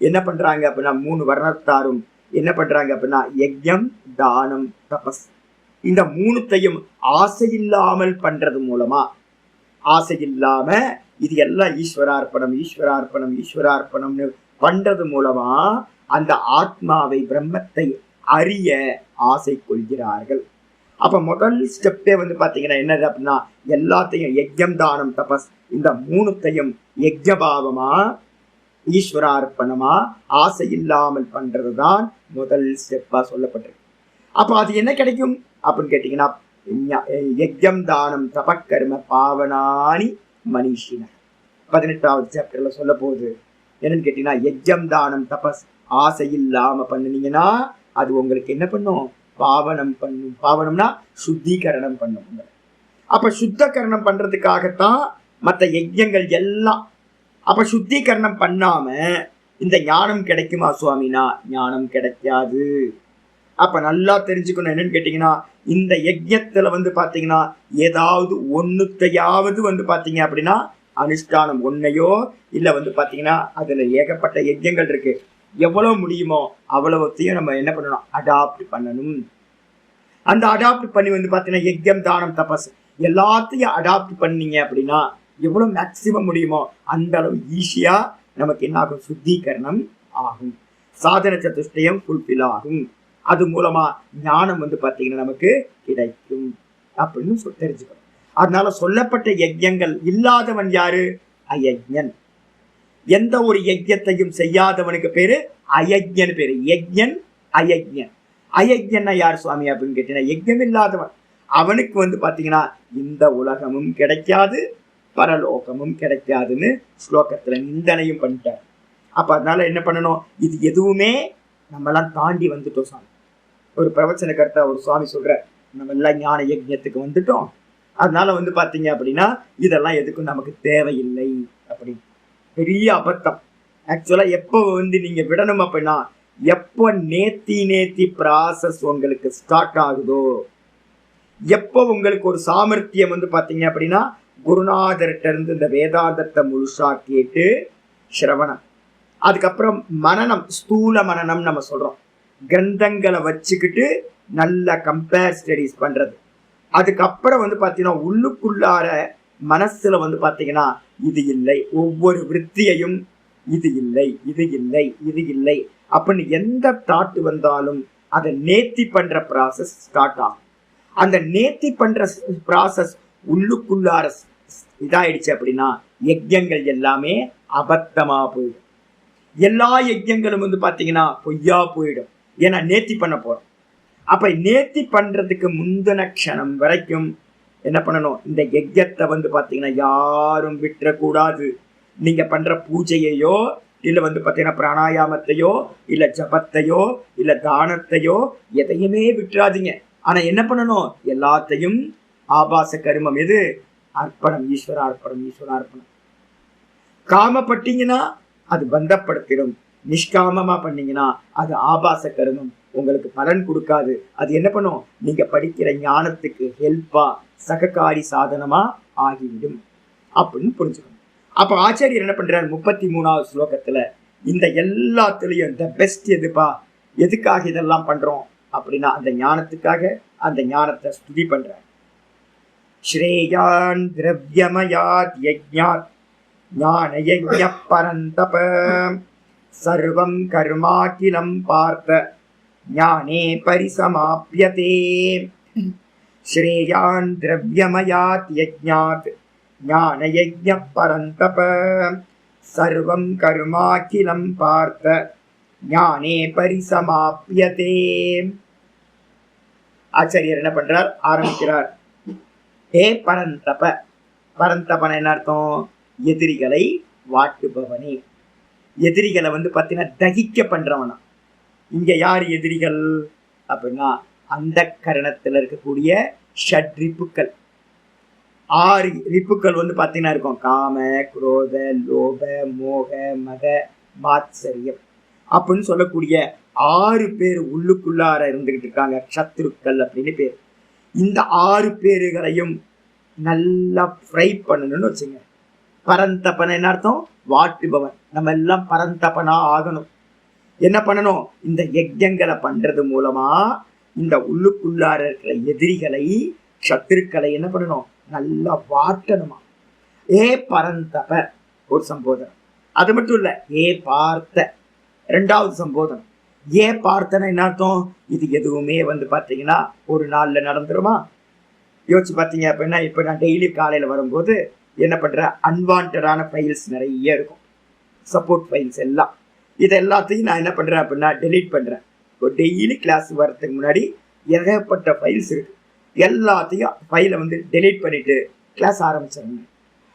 என்ன பண்றாங்க அப்படின்னா 3 வர்ணத்தாரும் என்ன பண்றாங்க அப்படின்னா யஜ்ஞம், தானம், தபஸ் இந்த 3த்தையும் ஆசையில்லாமல் பண்றது மூலமா, ஆசையில்லாம இது எல்லாம் ஈஸ்வரார்ப்பணம் ஈஸ்வரார்ப்பணம் ஈஸ்வரார்ப்பணம்னு பண்றது மூலமா அந்த ஆத்மாவை பிரம்மத்தை அறிய ஆசை கொள்கிறார்கள். அப்ப முதல் ஸ்டெப்பே பாத்தீங்கன்னா என்னது அப்படின்னா எல்லாத்தையும் யஜ்ஞம், தானம், தபஸ் இந்த 3த்தையும் யஜ்ஞபாவமா ஈஸ்வரார்ப்பணமா ஆசை இல்லாமல் பண்றதுதான் முதல் ஸ்டெப்பா சொல்லப்பட்டிருக்கு. அப்ப அது என்ன கிடைக்கும் அப்படின்னு கேட்டீங்கன்னா யஜ்ஞம், தானம், தபக்கர்ம பாவனானி மனிஷின 18வது சாப்டர்ல சொல்ல போகுது. என்னன்னு கேட்டீங்கன்னா யஜ்ஞம், தானம், தபஸ் ஆசை இல்லாம பண்ணுனீங்கன்னா அது உங்களுக்கு என்ன பண்ணும்? பாவனம் பண்ணும். பாவனம்னா சுத்திகரணம் பண்ணும். அப்ப சுத்தகரணம் பண்றதுக்காகத்தான் மற்ற யஜ்ஞங்கள் எல்லாம். அப்ப சுத்திகரணம் பண்ணாம இந்த ஞானம் கிடைக்குமா சுவாமினா? ஞானம் கிடைக்காது. அப்ப நல்லா தெரிஞ்சுக்கணும், என்னன்னு கேட்டீங்கன்னா இந்த யஜ்ஞத்துல பாத்தீங்கன்னா ஏதாவது ஒண்ணுத்தையாவது பாத்தீங்க அப்படின்னா அனுஷ்டானம் ஒன்னையோ இல்ல பாத்தீங்கன்னா அதுல ஏகப்பட்ட யஜ்ஞங்கள் இருக்கு, எவ்வளவு முடியுமோ அவ்வளவுத்தையும் நம்ம என்ன பண்ணணும்? அடாப்ட் பண்ணணும். அந்த அடாப்ட் பண்ணி பாத்தீங்கன்னா யஜ்ஞம், தானம், தபஸ் எல்லாத்தையும் அடாப்ட் பண்ணீங்க அப்படின்னா எவ்வளவு மேக்சிமம் முடியுமோ அந்த அளவு ஈஸியா நமக்கு என்ன ஆகும்? சுத்திகரணம் ஆகும், சாதன சதுஷ்டயம் ஃபுல்ஃபில் ஆகும். அது மூலமா ஞானம் பாத்தீங்கன்னா நமக்கு கிடைக்கும் அப்படின்னு தெரிஞ்சுக்கணும். அதனால சொல்லப்பட்ட யஜ்ஞங்கள் இல்லாதவன் யாரு? அயஜ்ஞன். எந்த ஒரு யஜ்ஞத்தையும் செய்யாதவனுக்கு பேரு அயஜ்ஞன் பேரு. யஜ்ஞன், அயஜ்ஞன். அயஜ்ஞன்னா யார் சுவாமி அப்படின்னு கேட்டீங்கன்னா யஜ்ஞம் இல்லாதவன். அவனுக்கு பாத்தீங்கன்னா இந்த உலகமும் கிடைக்காது, பரலோகமும் கிடைக்காதுன்னு ஸ்லோகத்துல நிந்தனையும் பண்ணிட்டார். அப்ப அதனால என்ன பண்ணணும், இது எதுவுமே நம்மெல்லாம் தாண்டி வந்துட்டோம் சாமி. ஒரு பிரவச்சன கர்த்தா ஒரு சுவாமி சொல்ற, நம்ம எல்லாம் ஞான யஜ்ஞத்துக்கு வந்துட்டோம், அதனால பாத்தீங்க அப்படின்னா இதெல்லாம் எதுக்கும் நமக்கு தேவையில்லை அப்படின்னு. பெரிய அபத்தம். ஆக்சுவலா எப்போ நீங்க விடணும் அப்படின்னா, எப்போ நேத்தி ப்ராசஸ் உங்களுக்கு ஸ்டார்ட் ஆகுதோ, எப்போ உங்களுக்கு ஒரு சாமர்த்தியம் பாத்தீங்க அப்படின்னா குருநாதர்கிட்ட இருந்து இந்த வேதாந்தத்தை முழுசா கேட்டு சிரவணம், அதுக்கப்புறம் மனநம், ஸ்தூல மனநம் நம்ம சொல்றோம், கிரந்தங்களை வச்சுக்கிட்டு நல்ல கம்பேர் ஸ்டடிஸ் பண்றது, அதுக்கப்புறம் பாத்தீங்கன்னா உள்ளுக்குள்ளார மனசுல பாத்தீங்கன்னா இது இல்லை, ஒவ்வொரு விருத்தியையும் இது இல்லை இது இல்லை இது இல்லை அப்படின்னு எந்த தாட்டு வந்தாலும் அதை நேர்த்தி பண்ற ப்ராசஸ் ஸ்டார்ட் ஆகும். அந்த நேர்த்தி பண்ற ப்ராசஸ் உள்ளுக்குள்ளார இதாயிடுச்சு அப்படின்னா யஜ்யங்கள் எல்லாமே அபத்தமா போயிடும். எல்லா யஜ்யங்களும் பாத்தீங்கன்னா பொய்யா போயிடும். ஏன்னா நேர்த்தி பண்ண போறோம். அப்ப நேர்த்தி பண்றதுக்கு முந்தின க்ஷணம் வரைக்கும் என்ன பண்ணணும், இந்த யஜ்யத்தை பாத்தீங்கன்னா யாரும் விட்டுறக்கூடாது. நீங்க பண்ற பூஜையையோ இல்ல பாத்தீங்கன்னா பிராணாயாமத்தையோ இல்ல ஜபத்தையோ இல்ல தானத்தையோ எதையுமே விட்டுறாதீங்க. ஆனா என்ன பண்ணணும், எல்லாத்தையும் ஆபாச கருமம் எது, அர்ப்பணம், ஈஸ்வர அர்ப்பணம், ஈஸ்வர அர்ப்பணம். காமப்பட்டீங்கன்னா அது பந்தப்படுத்திடும், நிஷ்காமமா பண்ணீங்கன்னா அது ஆபாச கருமம், உங்களுக்கு பலன் கொடுக்காது. அது என்ன பண்ணும், நீங்க படிக்கிற ஞானத்துக்கு ஹெல்ப்பா சககாரி சாதனமா ஆகிவிடும் அப்படின்னு புரிஞ்சுக்கணும். அப்ப ஆச்சாரியர் என்ன பண்றாரு, 33வது ஸ்லோகத்துல இந்த எல்லாத்துலயும் த பெஸ்ட் எதுப்பா, எதுக்காக இதெல்லாம் பண்றோம் அப்படின்னா அந்த ஞானத்துக்காக, அந்த ஞானத்தை ஸ்துதி பண்றார். ஸ்ரேயான் திரவ்யமயாத் யஜ்ஞாத் ஞான யஜ்ஞ பரந்தப சர்வம் கர்மாகிலம் பார்த்த ஞானே பரிசமாப்யதே. ஸ்ரேயான் திரவ்யமயாத் யஜ்ஞாத் ஞான யஜ்ஞ பரந்தப சர்வம் கர்மாகிலம் பார்த்த ஞானே பரிசமாப்யதே. ஆச்சாரியர் என்ன பண்றார், ஆரம்பிக்கிறார். ஹே பரந்தப, பரந்தபன என்ன அர்த்தம், எதிரிகளை வாட்டுபவனே. எதிரிகளை பாத்தீங்கன்னா தகிக்க பண்றவனா. இங்க யார் எதிரிகள் அப்படின்னா அந்த கரணத்துல இருக்கக்கூடிய ஷட் ரிப்புக்கள், 6 ரிப்புக்கள் பாத்தீங்கன்னா இருக்கும், காம குரோத லோப மோக மத மாத்சரியம் அப்படின்னு சொல்லக்கூடிய 6 பேர் உள்ளுக்குள்ளார இருந்துகிட்டு இருக்காங்க, சத்ருக்கள் அப்படின்னு பேர். இந்த 6 பேர்களையும் நல்லா ஃப்ரை பண்ணணும்னு வச்சுங்க. பரந்தப்பன என்ன அர்த்தம், வாட்டுபவன். நம்ம எல்லாம் பரந்தப்பனா ஆகணும். என்ன பண்ணணும், இந்த யஜ்யங்களை பண்றது மூலமா இந்த உள்ளுக்குள்ளார இருக்கிற எதிரிகளை, சத்துருக்களை என்ன பண்ணணும், நல்லா வாட்டணுமா. ஏ பரந்தப ஒரு சம்போதனம், அது மட்டும் இல்ல ஏ பார்த்த 2வது சம்போதனம். ஏ பார்த்தனா என்ன அர்த்தம், இது எதுவுமே பாத்தீங்கன்னா ஒரு நாள்ல நடந்துருமா. யோசிச்சு பாத்தீங்க அப்படின்னா, இப்ப நான் டெய்லி காலையில வரும்போது என்ன பண்ற, அன்வான்டான ஃபைல்ஸ் நிறைய இருக்கும், சப்போர்ட் ஃபைல்ஸ் எல்லாம். இது எல்லாத்தையும் நான் என்ன பண்றேன் அப்படின்னா டெலீட் பண்றேன். ஒரு டெய்லி கிளாஸ் வர்றதுக்கு முன்னாடி ஏகப்பட்ட ஃபைல்ஸ் இருக்கு, எல்லாத்தையும் ஃபைலை டெலீட் பண்ணிட்டு கிளாஸ் ஆரம்பிச்சிருங்க.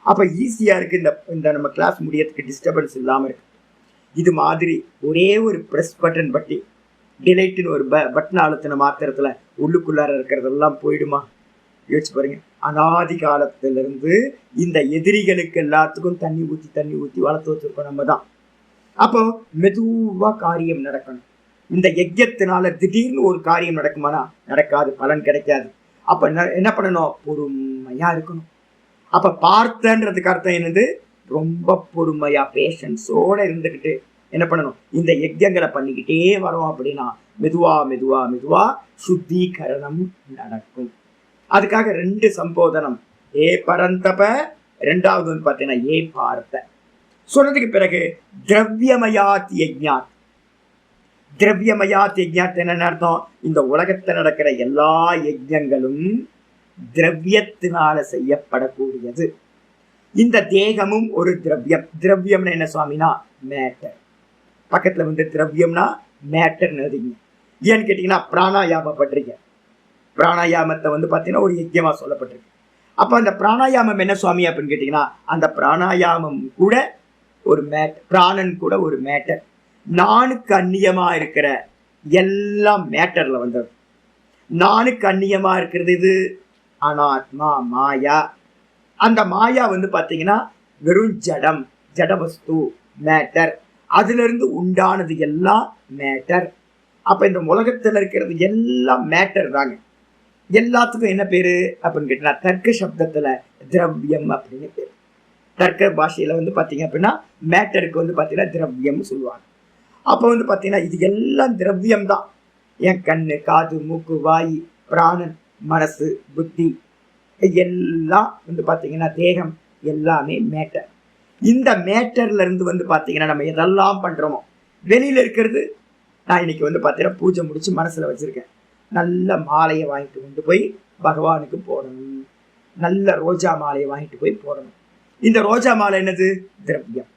அப்ப ஈஸியா இருக்கு, இந்த நம்ம கிளாஸ் முடியறதுக்கு டிஸ்டர்பன்ஸ் இல்லாம இருக்கு. இது மாதிரி ஒரே ஒரு ப்ரெஸ் பட்டன் பட்டி டிலைட்னு ஒரு பட்டன் அழுத்தின மாத்திரத்துல உள்ளுக்குள்ளார இருக்கிறதெல்லாம் போயிடுமா. யோசிச்சு பாருங்க. அனாதி காலத்திலிருந்து இந்த எதிரிகளுக்கு எல்லாத்துக்கும் தண்ணி ஊத்தி வளர்த்து வச்சிருக்கோம் நம்ம தான். அப்போ மெதுவா காரியம் நடக்கணும். இந்த யஜ்யத்தினால திடீர்னு ஒரு காரியம் நடக்குமானா நடக்காது, பலன் கிடைக்காது. அப்ப என்ன பண்ணணும், பொறுமையா இருக்கணும். அப்ப பார்த்தன்றதுக்கு அர்த்தம் என்னது, ரொம்ப பொறுமையா பேஷன்ஸோட இருந்துகிட்டு என்ன பண்ணணும், இந்த யஜ்யங்களை பண்ணிக்கிட்டே வரோம் அப்படின்னா மெதுவா மெதுவா மெதுவா சுத்திகரணம் நடக்கும். அதுக்காக 2 சம்போதனம், ஏ பரந்தப, 2வது பாத்தீங்கன்னா ஏ பார்த்த. சொன்னதுக்கு பிறகு திரவியமயாத் யஜ்ஞாத். திரவியமயாத் யஜ்ஞாத் என்ன அர்த்தம், இந்த உலகத்தில் நடக்கிற எல்லா யஜ்ஞங்களும் திரவியத்தினால செய்யப்படக்கூடியது. இந்த தேகமும் ஒரு திரவியம். திரவியம்னா என்ன சுவாமினா, மேட்டர். பக்கத்துல திரவியம்னா மேட்டர்னு எழுதிங்க. ஏன்னு கேட்டீங்கன்னா பிராணாயாமம் பண்றீங்க, பிராணாயாமத்தை வந்து பார்த்தீங்கன்னா ஒரு யஜ்யமா சொல்லப்பட்டிருக்கு. அப்போ அந்த பிராணாயாமம் என்ன சுவாமி அப்படின்னு கேட்டிங்கன்னா, அந்த பிராணாயாமம் கூட ஒரு மேட்டர், பிராணன் கூட ஒரு மேட்டர். நானுக்கு அந்நியமா இருக்கிற எல்லாம் மேட்டர்ல வந்தது. நானுக்கு அந்நியமா இருக்கிறது இது அனாத்மா, மாயா. அந்த மாயா வந்து பார்த்தீங்கன்னா வெறும் ஜடம், ஜடவஸ்து, மேட்டர். அதுல இருந்து உண்டானது எல்லாம் மேட்டர். அப்ப இந்த உலகத்துல இருக்கிறது எல்லாம் மேட்டர் தாங்க. எல்லாத்துக்கும் என்ன பேரு அப்படின்னு கேட்டா, தர்க்க சப்தத்துல திரவியம் அப்படின்னு பேரு. தர்க்க பாஷையில வந்து பாத்தீங்க அப்படின்னா மேட்டருக்கு வந்து பாத்தீங்கன்னா திரவியம் சொல்லுவாங்க. அப்ப வந்து பாத்தீங்கன்னா இது எல்லாம் திரவியம் தான். என் கண்ணு, காது, மூக்கு, வாய், பிராணன், மனசு, புத்தி எல்லாம் வந்து பாத்தீங்கன்னா தேகம் எல்லாமே மேட்டர். இந்த மேட்டர்ல இருந்து வந்து பாத்தீங்கன்னா நம்ம எதெல்லாம் பண்றோமோ, வெளியில இருக்கிறது நான் இன்னைக்கு வந்து பாத்தீங்கன்னா பூஜை முடிச்சு மனசுல வச்சிருக்கேன். நல்ல மாலையை வாங்கிட்டு கொண்டு போய் பகவானுக்கு போடணும். நல்ல ரோஜா மாலையை வாங்கிட்டு போய் போடணும். இந்த ரோஜா மாலை என்னது? திரவியம்.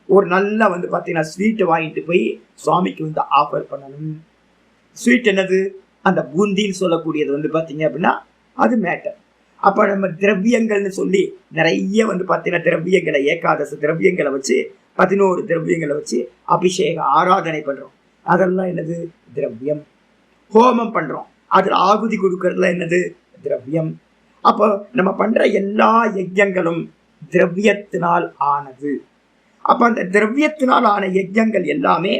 ஒரு நல்ல வந்து பாத்தீங்கன்னா ஸ்வீட்டை வாங்கிட்டு போய் சுவாமிக்கு வந்து ஆஃபர் பண்ணணும். ஸ்வீட் என்னது? அந்த பூந்தின்னு சொல்லக்கூடியது வந்து பாத்தீங்க அப்படின்னா அது மேட்டர். அப்ப நம்ம திரவியங்கள்னு சொல்லி நிறைய வந்து பாத்தீங்கன்னா திரவியங்களை, ஏகாதச திரவியங்களை வச்சு 11 திரவியங்களை வச்சு அபிஷேக ஆராதனை பண்றோம். அதெல்லாம் என்னது? திரவியம். ஹோமம் பண்றோம், அதுல ஆகுதி கொடுக்கறதுல என்னது? திரவியம். அப்போ நம்ம பண்ற எல்லா யஜ்யங்களும் திரவியத்தினால் ஆனது. அப்ப அந்த திரவியத்தினால் ஆன யஜ்யங்கள் எல்லாமே,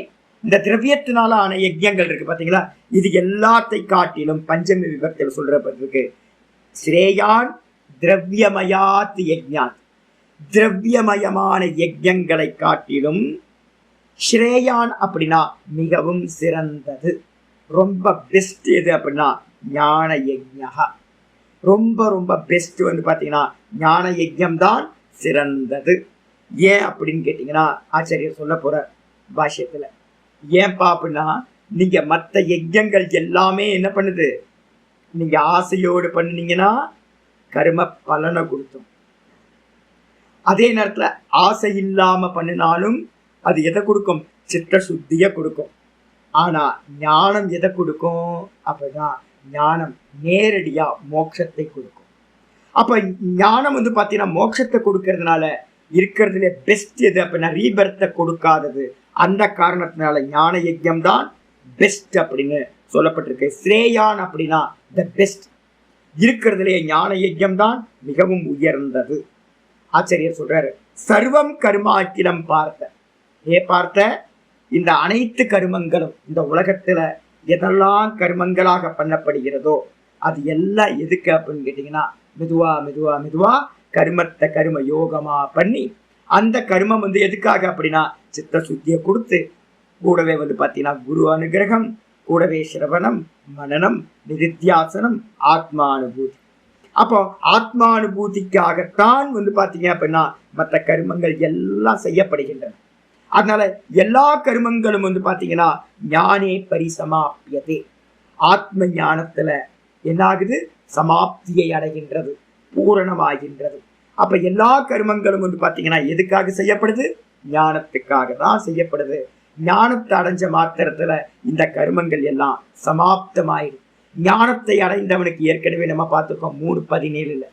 இந்த திரவியத்தினால ஆன யஜ்யங்கள் இருக்கு பாத்தீங்களா, இது எல்லாத்தை காட்டிலும் பஞ்சமி விபக்தியில் சொல்றப்பட்டிருக்கு, ஸ்ரேயான் திரவியமயாத் யஜ்ஞாத். திரவியமயமான யஜ்யங்களை காட்டிலும் ஸ்ரேயான் அப்படின்னா மிகவும் சிறந்தது, ரொம்ப பெஸ்ட் எது அப்படின்னா ஞான யஜ்ஞா. ரொம்ப ரொம்ப பெஸ்ட் வந்து பாத்தீங்கன்னா ஞான யஜ்யம் தான் சிறந்தது. ஏன் அப்படின்னு கேட்டீங்கன்னா, ஆச்சாரியர் சொல்ல போற பாஷ்யத்துல, ஏன்பா அப்படின்னா நீங்க மற்ற யஜ்யங்கள் எல்லாமே என்ன பண்ணுது? நீங்க ஆசையோடு பண்ணீங்கன்னா கர்ம பலனை கொடுத்தோம். அதே நேரத்துல ஆசை இல்லாம பண்ணினாலும் அது எதை கொடுக்கும்? சித்த சுத்திய கொடுக்கும். ஆனா ஞானம் எதை கொடுக்கும்? அப்பதான் ஞானம் நேரடியா மோட்சத்தை கொடுக்கும். அப்ப ஞானம் வந்து பாத்தீங்கன்னா மோட்சத்தை கொடுக்கறதுனால இருக்கிறதுல பெஸ்ட் எது அப்படின்னா ரீபர்த்தை கொடுக்காதது. அந்த காரணத்தினால ஞான யஜ்யம் தான் பெஸ்ட் அப்படின்னு சொல்லப்பட்டிருக்கு. ஸ்ரேயான் அப்படின்னா த பெஸ்ட். இருக்கிறதுலே ஞான யஜ்யம் தான் மிகவும் உயர்ந்தது. ஆச்சரியர் சொல்றாரு, சர்வம் கர்மாக்கிலம் பார்த்த. பார்த்த இந்த அனைத்து கர்மங்களும் இந்த உலகத்துல எதெல்லாம் கர்மங்களாக பண்ணப்படுகிறதோ அது எல்லாம் எதுக்கு அப்படின்னு கேட்டீங்கன்னா, மெதுவா மெதுவா மெதுவா கர்மத்தை கர்ம யோகமா பண்ணி, அந்த கர்மம் வந்து எதுக்காக அப்படின்னா சித்த சுத்தியை கொடுத்து, கூடவே வந்து பாத்தீங்கன்னா குரு அனுகிரகம், கூடவே சிரவணம், மனனம், நிதித்தியாசனம், ஆத்மானுபூதி. அப்போ ஆத்மானுபூதிக்காகத்தான் வந்து பாத்தீங்க அப்படின்னா மற்ற கர்மங்கள் எல்லாம் செய்யப்படுகின்றன. அதனால எல்லா கர்மங்களும் வந்து பாத்தீங்கன்னா ஞானே பரிசமாப்பியதே. ஆத்ம ஞானத்துல என்ன ஆகுது? சமாப்தியை அடைகின்றது, பூரணமாகின்றது. அப்ப எல்லா கர்மங்களும் வந்து பாத்தீங்கன்னா எதுக்காக செய்யப்படுது? ஞானத்துக்காக தான் செய்யப்படுது. ஞானத்தை அடைஞ்ச மாத்திரத்துல இந்த கர்மங்கள் எல்லாம் சமாப்தமாயிடும். ஞானத்தை அடைந்தவனுக்கு ஏற்கனவே நம்ம பார்த்துருக்கோம் 3:17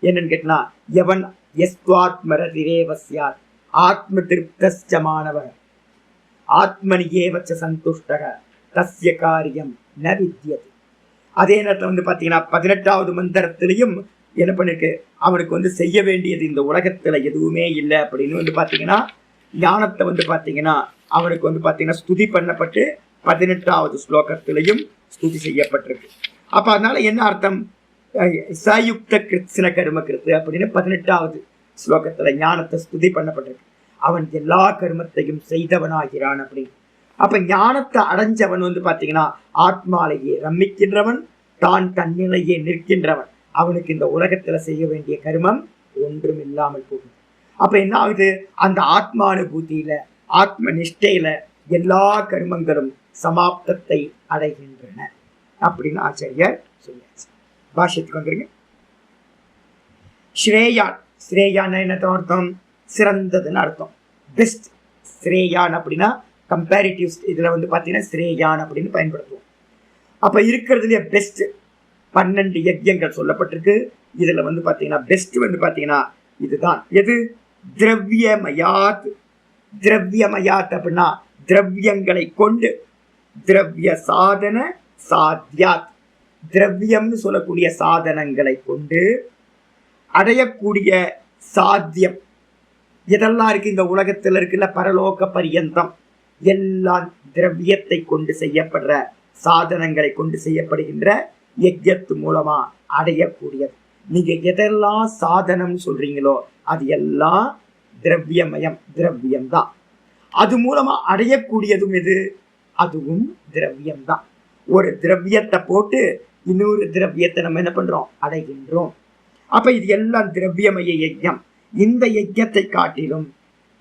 என்னன்னு கேட்டா, எவன் எஸ்வாத்மரதிரேவஸ்யாத் ஆத்ம திருப்தமானவர் ஆத்மனியேவச்ச சந்துஷ்டக தஸ்ய காரியம் ந வித்யதே. அதே நேரத்தில் வந்து பாத்தீங்கன்னா 18வது மந்திரத்திலையும் என்ன பண்ணிருக்கு? அவனுக்கு வந்து செய்ய வேண்டியது இந்த உலகத்துல எதுவுமே இல்லை அப்படின்னு வந்து பாத்தீங்கன்னா ஞானத்தை வந்து பாத்தீங்கன்னா அவனுக்கு வந்து பாத்தீங்கன்னா ஸ்துதி பண்ணப்பட்டு 18வது ஸ்லோகத்திலையும் ஸ்துதி செய்யப்பட்டிருக்கு. அப்ப அதனால என்ன அர்த்தம்? சயுக்த கிருத்ன கர்ம கிருத்து அப்படின்னு 18வது ஸ்லோகத்துல ஞானத்தை ஸ்துதி பண்ணப்பட்டிருக்கு. அவன் எல்லா கர்மத்தையும் செய்தவனாகிறான் அப்படின்னு. அப்ப ஞானத்தை அடைஞ்சவன் வந்து பாத்தீங்கன்னா ஆத்மாலேயே ரமிக்கின்றவன், தான் தன்னிலையே நிற்கின்றவன். அவனுக்கு இந்த உலகத்துல செய்ய வேண்டிய கர்மம் ஒன்றும் இல்லாமல் போகும். அப்ப என்ன ஆகுது? அந்த ஆத்மானுபூதியில, ஆத்ம நிஷ்டையில எல்லா கர்மங்களும் சமாப்தத்தை அடைகின்றன அப்படின்னு ஆச்சாரியர் சொல்லியாச்சு. பாஷ்யத்துக்கு வந்துருங்க. ஸ்ரேயான், ஸ்ரேயான் என்ன அர்த்தம்? சிறந்ததுன்னு அர்த்தம், பெஸ்ட். ஸ்ரேயான் அப்படின்னா கம்பேரிட்டிவ், இதுல வந்து பாத்தீங்கன்னா ஸ்ரேயான் அப்படின்னு பயன்படுத்துவோம். அப்ப இருக்கிறதுலயே பெஸ்ட் 12 யஜ்யங்கள் சொல்லப்பட்டிருக்கு. இதுல வந்து பாத்தீங்கன்னா பெஸ்ட் வந்து பாத்தீங்கன்னா இதுதான். எது? திரவியமயாத். திரவியமயாத் அப்படின்னா திரவியங்களை கொண்டு, திரவிய சாதன சாத்தியாத், திரவியம்னு சொல்லக்கூடிய சாதனங்களை கொண்டு அடையக்கூடிய சாத்தியம் எதெல்லாம் இருக்கு இந்த உலகத்தில் இருக்குல்ல, பரலோக பரியந்தம் எல்லாம் திரவியத்தை கொண்டு செய்யப்படுற சாதனங்களை கொண்டு செய்யப்படுகின்ற யஜ்யத்து மூலமா அடையக்கூடியது. நீங்க எதெல்லாம் சாதனம் சொல்றீங்களோ அது எல்லாம் திரவியமயம், திரவியம்தான். அது மூலமா அடையக்கூடியதும் எது? அதுவும் திரவியம்தான். ஒரு திரவியத்தை போட்டு இன்னொரு திரவியத்தை நம்ம என்ன பண்றோம்? அடைகின்றோம். அப்ப இது எல்லாம் திரவியமய யஜ்யம். இந்த யஜ்யத்தை காட்டிலும்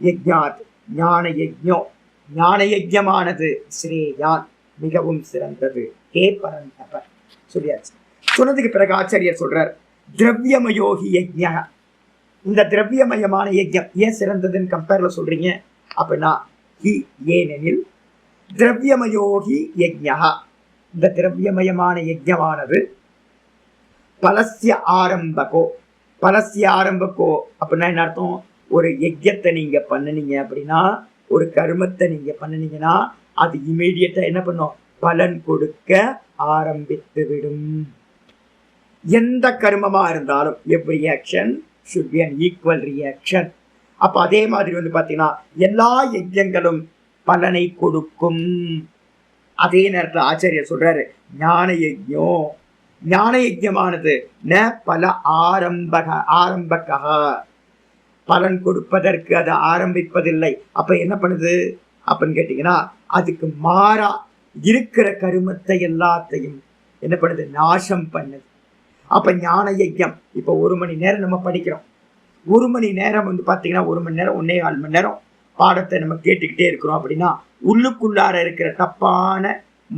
யஜ்ஞாத் ஞான யஜ்ஞோ, ஞான யஜ்யமானது ஸ்ரேயான் மிகவும் சிறந்தது. ஹே பரந்தப சொல்லியாச்சு. சொன்னதுக்கு பிறகு ஆச்சாரியர் சொல்றார், திரவியமயோகி யஜ்ஞ. இந்த திரவியமயமான யஜ்யம் ஏன் சிறந்ததுன்னு கம்பேர்ல சொல்றீங்க அப்படின்னா, ஏனெனில் திரவியமயோகி யஜ்ஞா, இந்த திரவியமயமான யஜ்யமானது பலசிய ஆரம்பகோ. பலசிய ஆரம்பகோ அப்படின்னா என்ன அர்த்தம்? ஒரு யஜ்யத்தை நீங்க பண்ணினீங்க அப்படின்னா, ஒரு கர்மத்தை நீங்க பண்ணினீங்கன்னா அது இமீடியட்டா என்ன பண்ணும்? பலன் கொடுக்க ஆரம்பித்து விடும். எந்த கர்மமா இருந்தாலும் every action should be an equal reaction. அப்ப அதே மாதிரி வந்து பாத்தீங்கன்னா எல்லா யஜ்யங்களும் பலனை கொடுக்கும். அதே நேரத்தில் ஆச்சாரியர் சொல்றாரு, ஞான யஜ்யம், ஞான யஜ்யமானது ந பல ஆரம்பக, பலன் கொடுப்பதற்கு அது ஆரம்பிப்பதில்லை. அப்ப என்ன பண்ணுது அப்படின்னு கேட்டீங்கன்னா, அதுக்கு மாறா இருக்கிற கருமத்தை எல்லாத்தையும் என்ன பண்ணுது? நாசம் பண்ணுது. அப்ப ஞான யஜ்யம், இப்ப 1 மணி நேரம் நம்ம படிக்கிறோம். 1 மணி நேரம் வந்து பாத்தீங்கன்னா 1 மணி நேரம் 1.25 மணி நேரம் பாடத்தை நம்ம கேட்டுக்கிட்டே இருக்கிறோம் அப்படின்னா, உள்ளுக்குள்ளார இருக்கிற தப்பான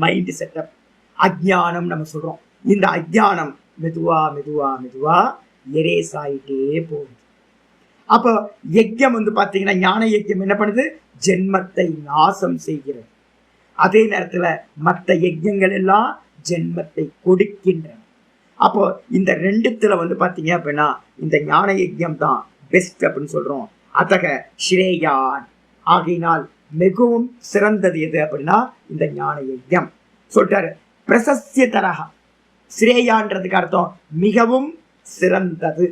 மைண்ட் செட்டப், அஜ்ஞானம் நம்ம சொல்றோம். இந்த அஜ்ஞானம் மெதுவா மெதுவா மெதுவா எரேஸ் ஆயிட்டே போகுது. அப்போ யஜ்யம் வந்து பாத்தீங்கன்னா, ஞான யஜ்யம் என்ன பண்ணுது? ஜென்மத்தை நாசம் செய்கிறது. அதே நேரத்துல மற்ற யஜ்யங்கள் எல்லாம் ஜென்மத்தை கொடுக்கின்றன. அப்போ இந்த ரெண்டுத்துல வந்து பாத்தீங்க அப்படின்னா இந்த ஞான யஜ்யம் தான் பெஸ்ட் அப்படின்னு சொல்றோம். அதக ஸ்ரேயான், ஆகையினால் மிகவும் சிறந்தது எது அப்படின்னா இந்த ஞான யஜ்யம் சொல்லிட்டாரு. பிரசஸ்ய தரகா, ஸ்ரேயான்றதுக்கு அர்த்தம் மிகவும் சிறந்தது,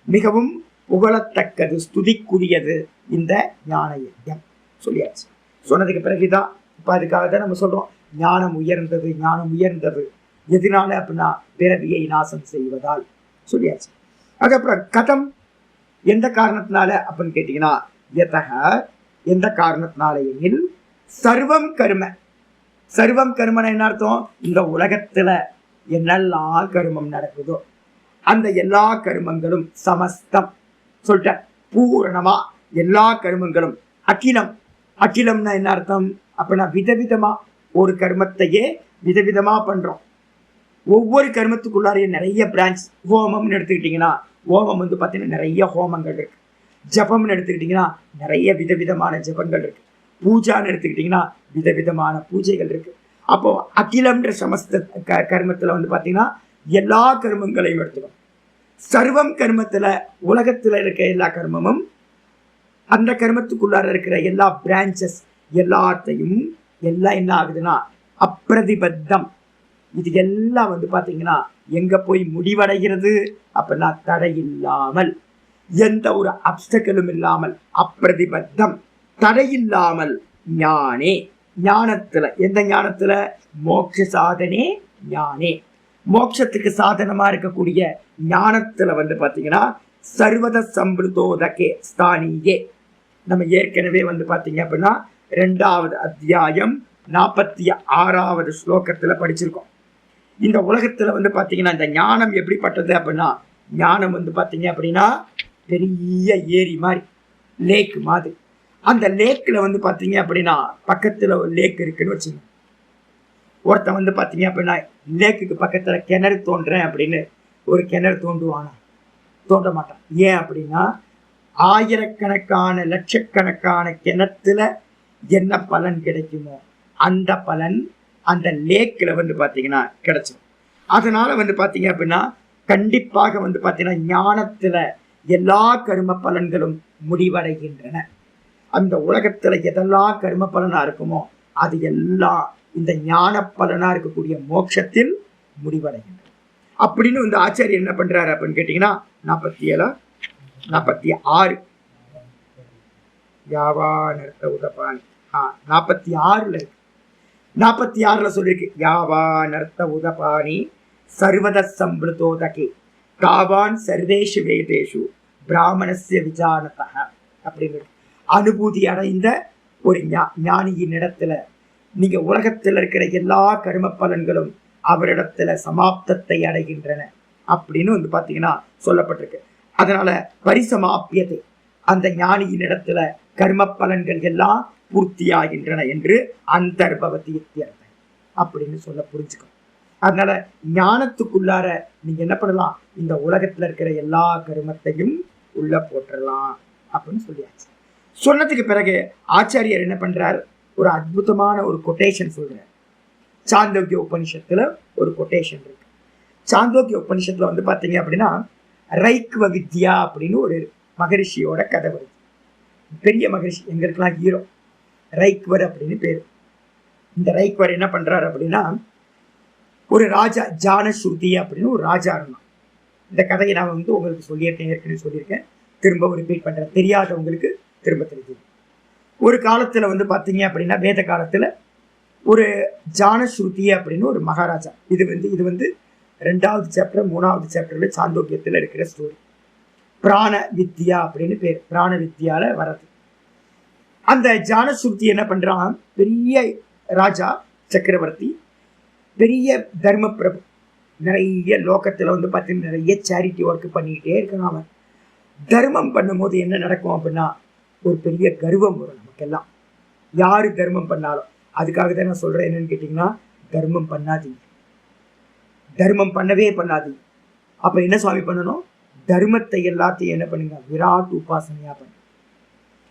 மிகவும் புகழத்தக்கது, ஸ்துதிக்குரியது இந்த ஞான யஜ்யம் சொல்லியாச்சு. சொன்னதுக்கு பிறகுதான் இப்ப அதுக்காக தான் நம்ம சொல்றோம் ஞானம் உயர்ந்தது, ஞானம் உயர்ந்தது. எதனால அப்படின்னா பிறவியை நாசம் செய்வதால் சொல்லியாச்சு. அதுக்கப்புறம் கதம், எந்த காரணத்தினால அப்படின்னு கேட்டீங்கன்னா, எதக எந்த காரணத்தினால எனில் சர்வம் கர்ம. சர்வம் கர்மன என்ன அர்த்தம்? இந்த உலகத்துல என்னெல்லாம் கர்மம் நடக்குதோ அந்த எல்லா கர்மங்களும் சமஸ்தம் சொல்லிட்ட, பூரணமா எல்லா கர்மங்களும். அகிலம், அகிலம்னா என்ன அர்த்தம் அப்படின்னா விதவிதமா ஒரு கர்மத்தையே விதவிதமா பண்றோம். ஒவ்வொரு கர்மத்துக்குள்ளாரையும் நிறைய பிரான்ச். ஹோமம்னு எடுத்துக்கிட்டீங்கன்னா, ஹோமம் வந்து பார்த்தீங்கன்னா நிறைய ஹோமங்கள் இருக்கு. ஜபம்னு எடுத்துக்கிட்டீங்கன்னா நிறைய விதவிதமான ஜபங்கள் இருக்கு. பூஜான்னு எடுத்துக்கிட்டீங்கன்னா விதவிதமான பூஜைகள் இருக்கு. அப்போ அகிலம்ன்ற சமஸ்த கர்மத்துல வந்து பார்த்தீங்கன்னா எல்லா கர்மங்களையும் எடுத்துக்கணும். சர்வம் கர்மத்துல உலகத்துல இருக்க எல்லா கர்மமும், அந்த கர்மத்துக்குள்ளார இருக்கிற எல்லா பிரான்சஸ் எல்லாத்தையும் எல்லாம் என்ன ஆகுதுன்னா அப்பிரதிபத்தம். இது எல்லாம் வந்து பாத்தீங்கன்னா எங்க போய் முடிவடைகிறது அப்படின்னா தடை இல்லாமல், எந்த ஒரு அப்டக்கலும் இல்லாமல், அப்பிரதிபத்தம் தடையில்லாமல் ஞானே, ஞானத்துல. எந்த ஞானத்துல? மோட்ச சாதனே ஞானே, மோட்சத்துக்கு சாதனமா இருக்கக்கூடிய ஞானத்துல வந்து பாத்தீங்கன்னா சர்வத சம்பிருதோதகே ஸ்தானியே. நம்ம ஏற்கனவே வந்து பாத்தீங்க அப்படின்னா 2வது அத்தியாயம் 46வது ஸ்லோகத்துல படிச்சிருக்கோம். இந்த உலகத்துல வந்து பாத்தீங்கன்னா இந்த ஞானம் எப்படிப்பட்டது அப்படின்னா, ஞானம் வந்து பாத்தீங்க அப்படின்னா பெரிய ஏரி மாதிரி, லேக் மாதிரி. அந்த லேக்ல வந்து பாத்தீங்க அப்படின்னா பக்கத்துல ஒரு லேக் இருக்குன்னு வச்சுக்கோங்க. ஒருத்தன் வந்து பாத்தீங்க அப்படின்னா லேக்குக்கு பக்கத்துல கிணறு தோன்றேன் அப்படின்னு ஒரு கிணறு தோண்டுவானா? தோண்ட மாட்டான். ஏன் அப்படின்னா ஆயிரக்கணக்கான லட்சக்கணக்கான கிணத்துல என்ன பலன் கிடைக்குமோ அந்த பலன் அந்த லேக்ல வந்து பாத்தீங்கன்னா கிடைச்சிடும். அதனால வந்து பாத்தீங்க அப்படின்னா கண்டிப்பாக வந்து பாத்தீங்கன்னா ஞானத்துல எல்லா கர்ம பலன்களும் முடிவடைகின்றன. அந்த உலகத்துல எதெல்லாம் கர்ம பலனா இருக்குமோ அது எல்லாம் இந்த ஞான பலனா இருக்கக்கூடிய மோட்சத்தில் முடிவடைகின்றன அப்படின்னு இந்த ஆச்சாரியர் என்ன பண்றாரு அப்படின்னு கேட்டீங்கன்னா 46 யாவானர்த்த உதபானி 46ல இருக்கு. 46ல சொல்லிருக்கு யாவானர்த்த உதபானி சர்வத சம்பிருதோதகே காவான் சர்வேஷு வேதேஷு பிராமணஸ்ய விஜானதா அப்படின்னு அனுபூதி அடைந்த ஒரு ஞானியின் இடத்துல நீங்க உலகத்தில் இருக்கிற எல்லா கர்ம பலன்களும் அவரிடத்துல சமாப்தத்தை அடைகின்றன அப்படின்னு வந்து பாத்தீங்கன்னா சொல்லப்பட்டிருக்கு. அதனால பரிசமாப்பியதை அந்த ஞானியின் இடத்துல கர்ம பலன்கள் எல்லாம் பூர்த்தியாகின்றன என்று அந்தர்பவதி இத்தியர்த்தம் அப்படின்னு சொல்ல புரிஞ்சுக்கணும். அதனால ஞானத்துக்குள்ளார நீங்க என்ன பண்ணலாம், இந்த உலகத்துல இருக்கிற எல்லா கர்மத்தையும் உள்ள போட்டுடலாம் அப்படின்னு சொல்லியாச்சு. சொன்னதுக்கு பிறகு ஆச்சாரியர் என்ன பண்றார், ஒரு அற்புதமான ஒரு கொட்டேஷன் சொல்றார். சாந்தோக்கிய உபனிஷத்துல ஒரு கொட்டேஷன் இருக்கு. சாந்தோக்கிய உபனிஷத்துல வந்து பாத்தீங்க அப்படின்னா ரைக்வ வித்யா அப்படின்னு ஒரு மகரிஷியோட கதை வருது. பெரிய மகரிஷி, எங்களுக்கெல்லாம் ஹீரோ, ரைக்வர் அப்படின்னு பேரு. இந்த ரைக்வர் என்ன பண்றாரு அப்படின்னா ஒரு ராஜா ஜானஸ்ருதி அப்படின்னு ஒரு ராஜா இருந்தான். இந்த கதையை நான் வந்து உங்களுக்கு சொல்லியிருக்கேன், ஏற்கனவே சொல்லியிருக்கேன், திரும்ப ரிப்பீட் பண்றேன், தெரியாதவங்களுக்கு திரும்ப தெரிஞ்சது. ஒரு காலத்துல வந்து பாத்தீங்க அப்படின்னா வேத காலத்துல ஒரு ஜானஸ்ருதி அப்படின்னு ஒரு மகாராஜா, இது வந்து 2வது சாப்டர் 3வது சாப்டர்ல சாந்தோக்கியத்துல இருக்கிற ஸ்டோரி. பிராண வித்யா அப்படின்னு பேர், பிராண வித்யால வர்றது. அந்த ஜானஸ்ருதி என்ன பண்றான், பெரிய ராஜா சக்கரவர்த்தி, பெரிய தர்ம பிரபு, நிறைய லோகத்துல வந்து பார்த்தீங்கன்னா நிறைய சேரிட்டி ஒர்க் பண்ணிக்கிட்டே இருக்கான். அவன் தர்மம் பண்ணும்போது என்ன நடக்கும் அப்படின்னா ஒரு பெரிய கர்வம் வரும் நமக்கெல்லாம், யாரு தர்மம் பண்ணாலும். அதுக்காக தான் நான் சொல்றேன், என்னன்னு கேட்டீங்கன்னா தர்மம் பண்ணாதீங்க, தர்மம் பண்ணவே பண்ணாதீங்க. அப்ப என்ன சுவாமி பண்ணணும், தர்மத்தை எல்லாத்தையும் என்ன பண்ணுங்க, விராட் உபாசனையா பண்ணு.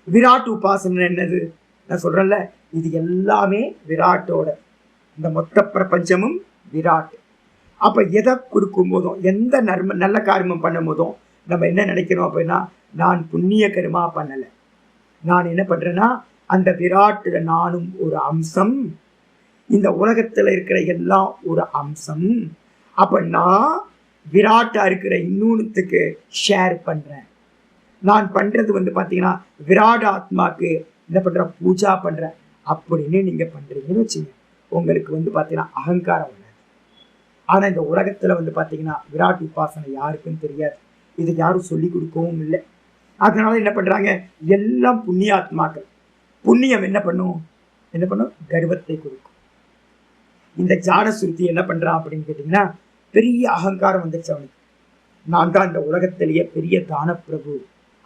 விராட் உபாசனை என்னது, நான் சொல்றேன்ல, இது எல்லாமே விராட்டோட, இந்த மொத்த பிரபஞ்சமும் விராட். அப்ப எதை கொடுக்கும் போதும், எந்த நல்ல காரியமும் பண்ணும் போதும் நம்ம என்ன நினைக்கிறோம் அப்படின்னா, நான் புண்ணிய கர்மா பண்ணல, நான் என்ன பண்றேன்னா அந்த விராட்டுல நானும் ஒரு அம்சம், இந்த உலகத்துல இருக்கிற எல்லாம் ஒரு அம்சம். அப்ப நான் விராட்டா இருக்கிற இன்னொன்னுத்துக்கு ஷேர் பண்றேன். நான் பண்றது வந்து பாத்தீங்கன்னா விராட் ஆத்மாக்கு என்ன பண்ற, பூஜா பண்றேன் அப்படின்னு நீங்க பண்றீங்கன்னு வச்சுங்க, உங்களுக்கு வந்து பாத்தீங்கன்னா அகங்காரம் வராது. ஆனா இந்த உலகத்துல வந்து பாத்தீங்கன்னா விராட் உபாசனை யாருக்கும் தெரியாது, இது யாரும் சொல்லி கொடுக்கவும் இல்லை. அதனால என்ன பண்றாங்க, எல்லாம் புண்ணியாத்மாக்கள். புண்ணியம் என்ன பண்ணும், கர்வத்தை கொடுக்கும். இந்த ஜானசுருதி என்ன பண்றான் அப்படின்னு கேட்டீங்கன்னா பெரிய அகங்காரம் வந்துருச்சு அவனுக்கு. நான் தான் இந்த உலகத்திலேயே பெரிய தான பிரபு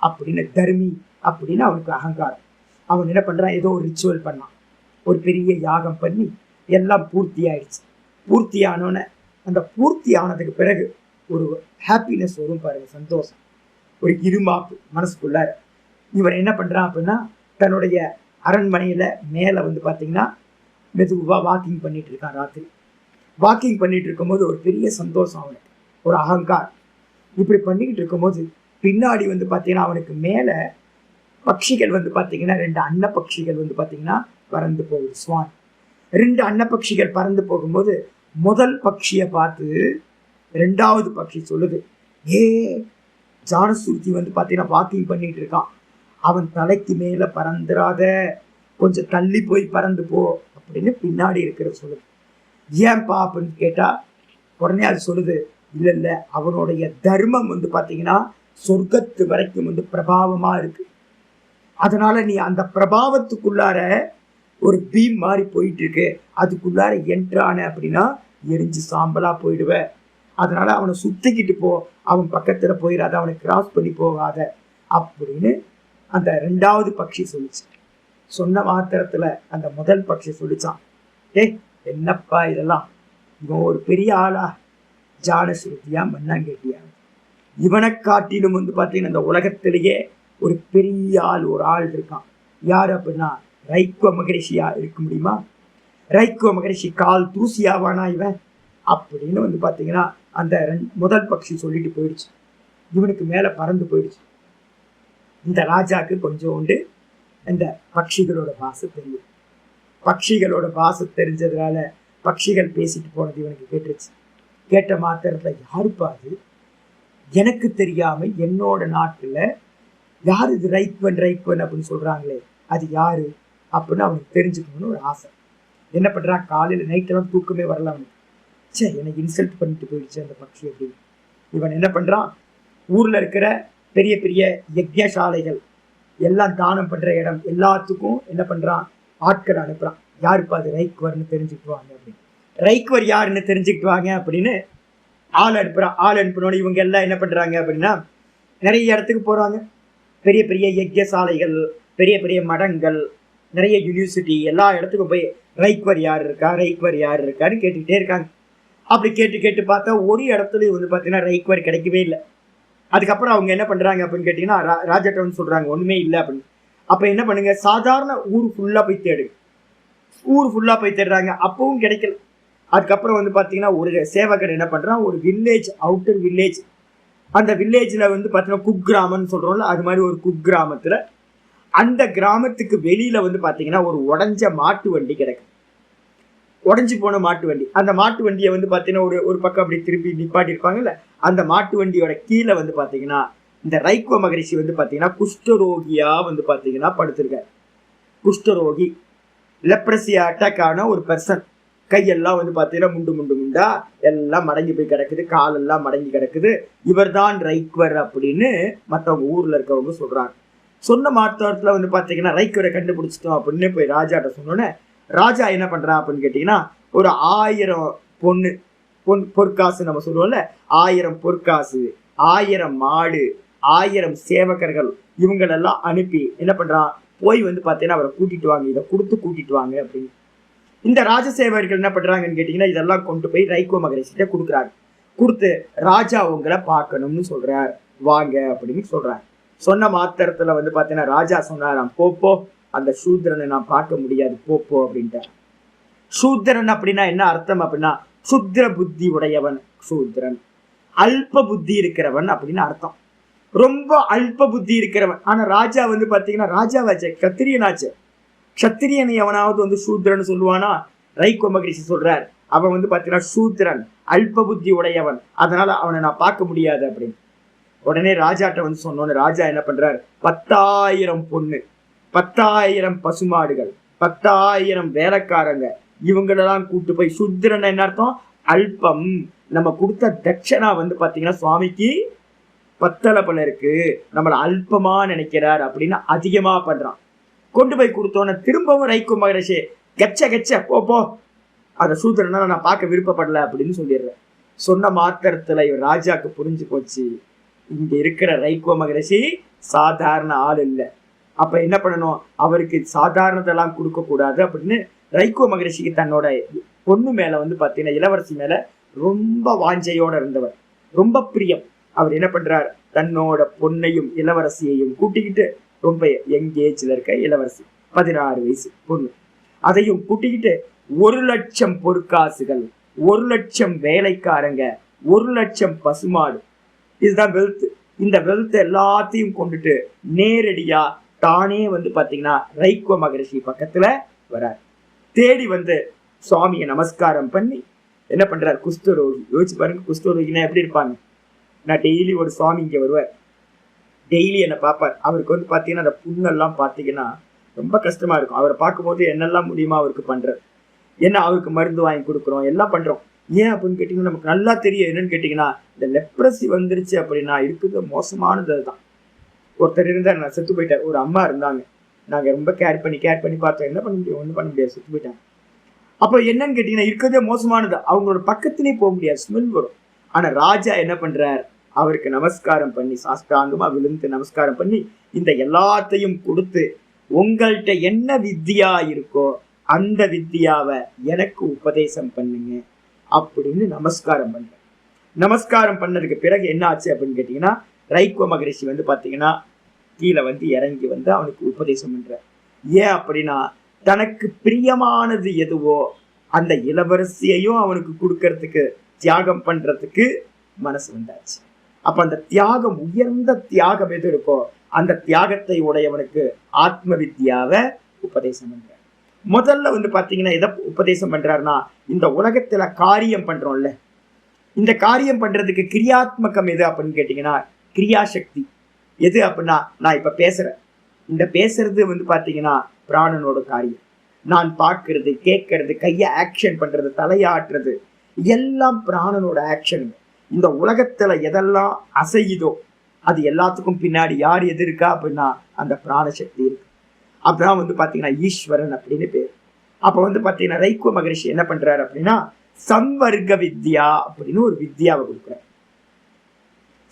அப்படின்னு, தர்மி அப்படின்னு அவனுக்கு அகங்காரம். அவன் என்ன பண்றான், ஏதோ ஒரு ரிச்சுவல் பண்ணான், ஒரு பெரிய யாகம் பண்ணி எல்லாம் பூர்த்தி ஆயிடுச்சு. பூர்த்தி ஆனோன்னு அந்த பூர்த்தி ஆனதுக்கு பிறகு ஒரு ஹாப்பினஸ் வரும் பாருங்க, சந்தோஷம், ஒரு இருமாப்பு மனசுக்குள்ளார. இவன் என்ன பண்றான் அப்படின்னா தன்னுடைய அரண்மனையில மேல வந்து பாத்தீங்கன்னா மெதுவா வாக்கிங் பண்ணிட்டு இருக்கான். ராத்திரி வாக்கிங் பண்ணிட்டு இருக்கும்போது ஒரு பெரிய சந்தோஷம் அவனுக்கு, ஒரு அகங்காரம். இப்படி பண்ணிக்கிட்டு இருக்கும்போது பின்னாடி வந்து பாத்தீங்கன்னா அவனுக்கு மேல பட்சிகள் வந்து பாத்தீங்கன்னா 2 அன்ன பட்சிகள் வந்து பாத்தீங்கன்னா பறந்து போகுது, ஸ்வான். 2 அன்ன பட்சிகள் பறந்து போகும்போது முதல் பட்சியை பார்த்து 2வது பட்சி சொல்லுது, ஏ ஜானசுருதி வந்து பாத்தீங்கன்னா வாக்கிங் பண்ணிட்டு இருக்கான், அவன் தலைக்கு மேல பறந்துடாத, கொஞ்சம் தள்ளி போய் பறந்து போ அப்படின்னு பின்னாடி இருக்கிற சொல்லுது. ஏன்பா அப்படின்னு கேட்டா உடனே அது சொல்லுது, இல்ல இல்ல, அவனுடைய தர்மம் வந்து பாத்தீங்கன்னா சொர்க்கத்து வரைக்கும் வந்து பிரபாவமா இருக்கு, அதனால நீ அந்த பிரபாவத்துக்குள்ளார ஒரு பீம் மாதிரி போயிட்டு இருக்கு, அதுக்குள்ளார என்ட்ரான அப்படின்னா எரிஞ்சு சாம்பலா போயிடுவ, அதனால அவனை சுத்திக்கிட்டு போ, அவன் பக்கத்துல போயிடாத, அவனை கிராஸ் பண்ணி போகாத அப்படின்னு அந்த 2வது பட்சி சொல்லிச்சு. சொன்ன மாத்திரத்துல அந்த முதல் பட்சி சொல்லிச்சான், என்னப்பா இதெல்லாம், இவன் ஒரு பெரிய ஆளா, ஜானசுருதியா மண்ணாங்கேட்டியா, இவனை காட்டிலும் வந்து பாத்தீங்கன்னா இந்த உலகத்திலேயே ஒரு பெரிய ஆள், ஒரு ஆள் இருக்கான். யாரு அப்படின்னா ரைக்வ மகரிஷியா இருக்க முடியுமா? ரைக்வ மகரிஷி கால் தூசியாவானா இவன்? அப்படின்னு வந்து பார்த்தீங்கன்னா அந்த முதல் பட்சி சொல்லிட்டு போயிடுச்சு. இவனுக்கு மேலே பறந்து போயிடுச்சு. இந்த ராஜாக்கு கொஞ்சோண்டு இந்த பட்சிகளோட பாசை தெரியும். பட்சிகளோட பாசை தெரிஞ்சதுனால பட்சிகள் பேசிட்டு போனது இவனுக்கு கேட்டுருச்சு. கேட்ட மாத்திரத்துல யாருப்பா அது, எனக்கு தெரியாம என்னோட நாட்டுல யாரு இது ரைக்வன் அப்படின்னு சொல்றாங்களே அது யாரு அப்படின்னு அவனுக்கு தெரிஞ்சுக்கணும்னு ஒரு ஆசை. என்ன பண்றான், காலையில நைட்டெல்லாம் தூக்கமே வரல அவனுக்கு. சே, எனக்கு இன்சல்ட் பண்ணிட்டு போயிடுச்சு அந்த பட்சி அப்படின்னு. இவன் என்ன பண்றான், ஊர்ல இருக்கிற பெரிய பெரிய யஜ்ஞசாலைகள் எல்லாம் தானம் பண்ற இடம் எல்லாத்துக்கும் என்ன பண்றான், ஆட்கள் அனுப்புறான். யாருப்பா அது ரைக்வர்னு தெரிஞ்சுக்கிட்டு வாங்க அப்படின்னு. ரைக்வர் யாருன்னு தெரிஞ்சுக்கிட்டு வாங்க அப்படின்னு ஆள் அனுப்புறான். ஆள் அனுப்பினோட இவங்க எல்லாம் என்ன பண்றாங்க அப்படின்னா நிறைய இடத்துக்கு போறாங்க. பெரிய பெரிய யஜ்ஞசாலைகள், பெரிய பெரிய மடங்கள், நிறைய யூனிவர்சிட்டி, எல்லா இடத்துக்கும் போய் ரைக்வர் யார் இருக்கான்னு கேட்டுக்கிட்டே இருக்காங்க. அப்படி கேட்டு பார்த்தா ஒரு இடத்துலயும் வந்து பார்த்தீங்கன்னா ரைக்வர் கிடைக்கவே இல்லை. அதுக்கப்புறம் அவங்க என்ன பண்றாங்க அப்படின்னு கேட்டீங்கன்னா ராஜாட்ட வந்து சொல்றாங்க ஒண்ணுமே இல்லை அப்படின்னு. அப்ப என்ன பண்ணுங்க, சாதாரண ஊர் ஃபுல்லா போய் தேடுறாங்க. அப்பவும் கிடைக்கல. அதுக்கப்புறம் வந்து பாத்தீங்கன்னா ஒரு சேவகர் என்ன பண்றான், ஒரு வில்லேஜ், அவுட்டர் வில்லேஜ், அந்த வில்லேஜ்ல வந்து பாத்தீங்கன்னா குக்கிராமம்னு சொல்றோம்ல, அது மாதிரி ஒரு குக்கிராமத்துல, அந்த கிராமத்துக்கு வெளியில வந்து பாத்தீங்கன்னா ஒரு உடஞ்ச மாட்டு வண்டி கிடக்கு. உடஞ்சி போன மாட்டு வண்டி. அந்த மாட்டு வண்டியை வந்து பாத்தீங்கன்னா ஒரு பக்கம் அப்படி திருப்பி நிப்பாட்டி இருப்பாங்கல்ல, அந்த மாட்டு வண்டியோட கீழே வந்து பாத்தீங்கன்னா இந்த ரைக்வ மகரிஷி வந்து பாத்தீங்கன்னா குஷ்டரோகியா வந்து பாத்தீங்கன்னா படுத்திருக்காரு. குஷ்டரோகி, லெப்ரசி அட்டாக் ஆன ஒரு பர்சன். கையெல்லாம் வந்து பாத்தீங்கன்னா முண்டா எல்லாம் மடங்கி போய் கிடக்குது, காலெல்லாம் மடங்கி கிடக்குது. இவர் தான் ரைக்வர் அப்படின்னு மற்றவங்க ஊர்ல இருக்கவங்க சொல்றாங்க. சொன்ன மாத்தத்துல வந்து பாத்தீங்கன்னா ரைக்வரை கண்டுபிடிச்சிட்டோம் அப்படின்னு போய் ராஜாட்ட சொன்னோன்னே ராஜா என்ன பண்றான் அப்படின்னு கேட்டீங்கன்னா ஒரு 1000 பொற்காசு நம்ம சொல்லுவோம்ல, 1000 பொற்காசு, 1000 மாடு, 1000 சேவகர்கள் இவங்களெல்லாம் அனுப்பி என்ன பண்றான், போய் வந்து பாத்தீங்கன்னா அவரை கூட்டிட்டு வாங்க, இதை கொடுத்து கூட்டிட்டு வாங்க அப்படின்னு. இந்த ராஜசேவர்கள் என்ன பண்றாங்கன்னு கேட்டீங்கன்னா இதெல்லாம் கொண்டு போய் ரைக்வ மகரிஷிட்ட கொடுக்குறாங்க. கொடுத்து ராஜா உங்களை பார்க்கணும்னு சொல்றார், வாங்க அப்படின்னு சொல்றாங்க. சொன்ன மாத்திரத்துல வந்து பாத்தீங்கன்னா ராஜா சொன்னாராம், போப்போ அந்த சூத்திரனை நான் பார்க்க முடியாது, போப்போ அப்படின்ட்டு. சூத்திரன் அப்படின்னா என்ன அர்த்தம் அப்படின்னா சுத்திர புத்தி உடையவன் சூத்திரன், அல்ப புத்தி இருக்கிறவன் அப்படின்னு அர்த்தம். ரொம்ப அல்ப புத்தி இருக்கிறவன். ஆனா ராஜா வந்து பாத்தீங்கன்னா ராஜாவாச்சே, கத்திரியனாச்சு. கத்திரியனை எவனாவது வந்து சூத்திரன் சொல்லுவானா? ரைக்வ மகரிஷி சொல்றார், அவன் வந்து பாத்தீங்கன்னா சூத்திரன், அல்ப புத்தி உடையவன், அதனால அவனை நான் பார்க்க முடியாது அப்படின்னு. உடனே ராஜாட்ட வந்து சொன்னோன்னு ராஜா என்ன பண்றார், 10,000 பொண்ணு, 10,000 பசுமாடுகள், 10,000 வேலைக்காரங்க இவங்களெல்லாம் கூட்டு போய், சூத்திரன் என்ன அர்த்தம், அல்பம், நம்ம கொடுத்த தட்சணா வந்து பாத்தீங்கன்னா சுவாமிக்கு பத்தலை பல இருக்கு, நம்மளை அல்பமா நினைக்கிறார் அப்படின்னு அதிகமா பண்றான். கொண்டு போய் கொடுத்தோன்னு திரும்பவும் ரைக்வ மகரிஷி கச்ச போ அந்த சூத்திரனை நான் பார்க்க விருப்பப்படல அப்படின்னு சொல்லிடுறேன். சொன்ன மாத்திரத்துல ராஜாக்கு புரிஞ்சு போச்சு, இங்க இருக்கிற ரைக்வ மகரிஷி சாதாரண ஆள் இல்லை. அப்ப என்ன பண்ணணும், அவருக்கு சாதாரணதெல்லாம் கொடுக்க கூடாது அப்படின்னு ரைக்வ மகரிஷிக்கு தன்னோட பொண்ணு மேல வந்து பாத்தீங்கன்னா இளவரசி மேல ரொம்ப வாஞ்சையோட இருந்தவர், ரொம்ப பிரியம். அவர் என்ன பண்றார், தன்னோட பொண்ணையும் இளவரசியையும் கூட்டிக்கிட்டு, ரொம்ப யங் ஏஜ்ல இருக்க இளவரசி 16 வயசு பொண்ணு, அதையும் கூட்டிக்கிட்டு 1,00,000 பொற்காசுகள், 1,00,000 வேலைக்காரங்க, 1,00,000 பசுமாடு, இதுதான் வெல்த். இந்த வெல்த் எல்லாத்தையும் கொண்டுட்டு நேரடியா தானே வந்து பாத்தீங்கன்னா ரைக்வ மகரிஷி பக்கத்துல வரார். தேடி வந்து சுவாமியை நமஸ்காரம் பண்ணி என்ன பண்றார், குஷ்டரோகி. யோசிச்சு பாருங்க, குஷ்டரோகினா எப்படி இருப்பாங்க. நான் டெய்லி ஒரு சுவாமி இங்க வருவார், டெய்லி என்னை பார்ப்பார். அவருக்கு வந்து பாத்தீங்கன்னா அந்த புண்ணெல்லாம் பார்த்தீங்கன்னா ரொம்ப கஷ்டமா இருக்கும். அவரை பார்க்கும்போது என்னெல்லாம் முடியுமா அவருக்கு பண்றது, என்ன அவருக்கு மருந்து வாங்கி கொடுக்குறோம், எல்லாம் பண்றோம். ஏன் அப்படின்னு கேட்டீங்கன்னா நமக்கு நல்லா தெரியும். என்னன்னு கேட்டீங்கன்னா இந்த லெப்ரசி வந்துருச்சு அப்படின்னா இருக்குது மோசமானது. அதுதான். ஒருத்தர் இருந்தார், நான் செத்து போயிட்டார். ஒரு அம்மா இருந்தாங்க, நாங்க ரொம்ப கேர் பண்ணி பார்த்தோம், என்ன பண்ண முடியும், ஒன்றும் பண்ண முடியாது, செத்து போயிட்டாங்க. அப்போ என்னன்னு கேட்டீங்கன்னா இருக்கிறதே மோசமானது, அவங்களோட பக்கத்திலே போக முடியாது, ஸ்மெல் வரும். ஆனா ராஜா என்ன பண்றார், அவருக்கு நமஸ்காரம் பண்ணி, சாஷ்டாங்கமா விழுந்து நமஸ்காரம் பண்ணி இந்த எல்லாத்தையும் கொடுத்து, உங்கள்கிட்ட என்ன வித்தியா இருக்கோ அந்த வித்தியாவை எனக்கு உபதேசம் பண்ணுங்க அப்படின்னு நமஸ்காரம் பண்ற. நமஸ்காரம் பண்ணதுக்கு பிறகு என்ன ஆச்சு அப்படின்னு கேட்டீங்கன்னா ரைக்வ மகரிஷி வந்து பாத்தீங்கன்னா கீழே வந்து இறங்கி வந்து அவனுக்கு உபதேசம் பண்ற. ஏன் அப்படின்னா தனக்கு பிரியமானது எதுவோ அந்த இளவரசியையும் அவனுக்கு கொடுக்கறதுக்கு தியாகம் பண்றதுக்கு மனசு வந்தாச்சு. அப்ப அந்த தியாகம், உயர்ந்த தியாகம் எது இருக்கோ அந்த தியாகத்தை உடையவனுக்கு ஆத்ம வித்யாவை உபதேசம் பண்றார். முதல்ல பாத்தீங்கன்னா எதை உபதேசம் பண்றாருன்னா, இந்த உலகத்துல காரியம் பண்றோம்ல, இந்த காரியம் பண்றதுக்கு கிரியாத்மகம் எது அப்படின்னு கேட்டீங்கன்னா கிரியாசக்தி எது அப்படின்னா, நான் இப்ப பேசுறேன், இந்த பேசுறது பாத்தீங்கன்னா பிராணனோட காரியம். நான் பார்க்கறது, கேட்கறது, கையை ஆக்ஷன் பண்றது, தலையாட்டுறது எல்லாம் பிராணனோட ஆக்ஷன். இந்த உலகத்துல எதெல்லாம் அசையுதோ அது எல்லாத்துக்கும் பின்னாடி யார் எது இருக்கா அப்படின்னா அந்த பிராணசக்தி இருக்கு. அப்பதான் பாத்தீங்கன்னா ஈஸ்வரன் அப்படின்னு பேர். அப்ப பாத்தீங்கன்னா ரைக்கோ மகரிஷி என்ன பண்றாரு அப்படின்னா சம்வர்க்க வித்யா அப்படின்னு ஒரு வித்யாவை கொடுக்குறாரு.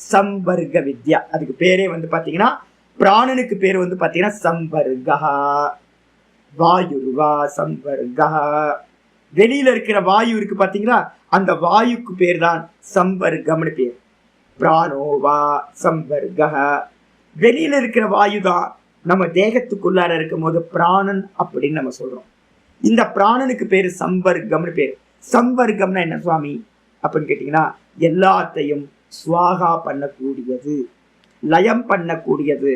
சம்வர்க்க வித்யா, அதுக்கு பேரே பாத்தீங்கன்னா பிராணனுக்கு பேரு பாத்தீங்கன்னா சம்வர்கா. வாயுர்வா சம்வர்கா. வெளியில இருக்கிற வாயு இருக்கு பாத்தீங்களா, அந்த வாயுக்கு பேர் தான் சம்வர்க்கம்னு பேர். பிராணோவா சம்வர்கா. வெளியில இருக்கிற வாயு தான் நம்ம தேகத்துக்குள்ளார இருக்கும் போது பிராணன் அப்படின்னு நம்ம சொல்றோம். இந்த பிராணனுக்கு பேரு சம்வர்க்கம்னு பேரு. சம்வர்க்கம்னா என்ன சுவாமி அப்படின்னு கேட்டீங்கன்னா, எல்லாத்தையும் சுவாகா பண்ணக்கூடியது, லயம் பண்ணக்கூடியது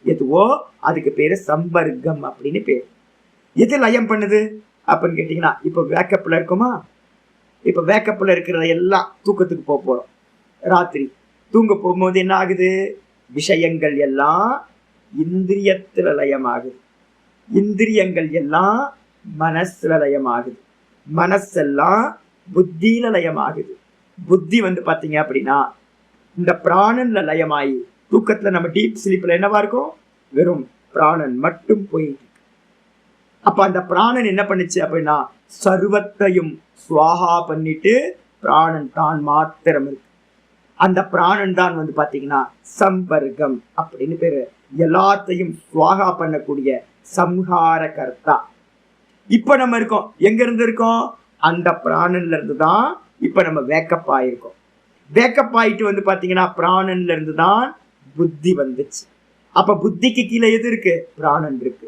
எதுவோ அதுக்கு பேரு சம்பர்க்கம் அப்படின்னு பேரு. எது லயம் பண்ணுது அப்படின்னு கேட்டீங்கன்னா, இப்ப வேக்கப்ல இருக்குமா, இப்ப வேக்கப்ல இருக்கிறத எல்லாம் தூக்கத்துக்கு போறோம். ராத்திரி தூங்க போகும்போது என்ன ஆகுது, விஷயங்கள் எல்லாம் இந்திரியத்துல லயமாகுது, இந்திரியங்கள் எல்லாம் மனசுல லயமாகுது, மனசெல்லாம் புத்தியில லயமாகுது. புத்தி பாத்தீங்க அப்படின்னா இந்த பிராணன்ல லயமாயி தூக்கத்துல நம்ம டீப் ஸ்லீப்ல என்னவா இருக்கும், வெறும் பிராணன் மட்டும் போயிட்டு. அப்ப அந்த பிராணன் என்ன பண்ணுச்சு அப்படின்னா சர்வத்தையும் சுவாகா பண்ணிட்டு பிராணன் தான் மாத்திரம் இருக்கு. அந்த பிராணன் தான் பாத்தீங்கன்னா சம்பர்க்கம் அப்படின்னு பேரு. எல்லாத்தையும் சுவாகா பண்ணக்கூடிய சம்ஹார கர்த்தா. இப்ப நம்ம இருக்கோம், எங்க இருந்து இருக்கோம், அந்த பிராணன்ல இருந்து தான் இப்ப நம்ம வேக்கப் ஆயிருக்கோம். வேக்கப் ஆயிட்டு பாத்தீங்கன்னா பிராணன்ல இருந்து தான் புத்தி வந்துச்சு. அப்ப புத்திக்கு கீழே எது இருக்கு, பிராணன் இருக்கு.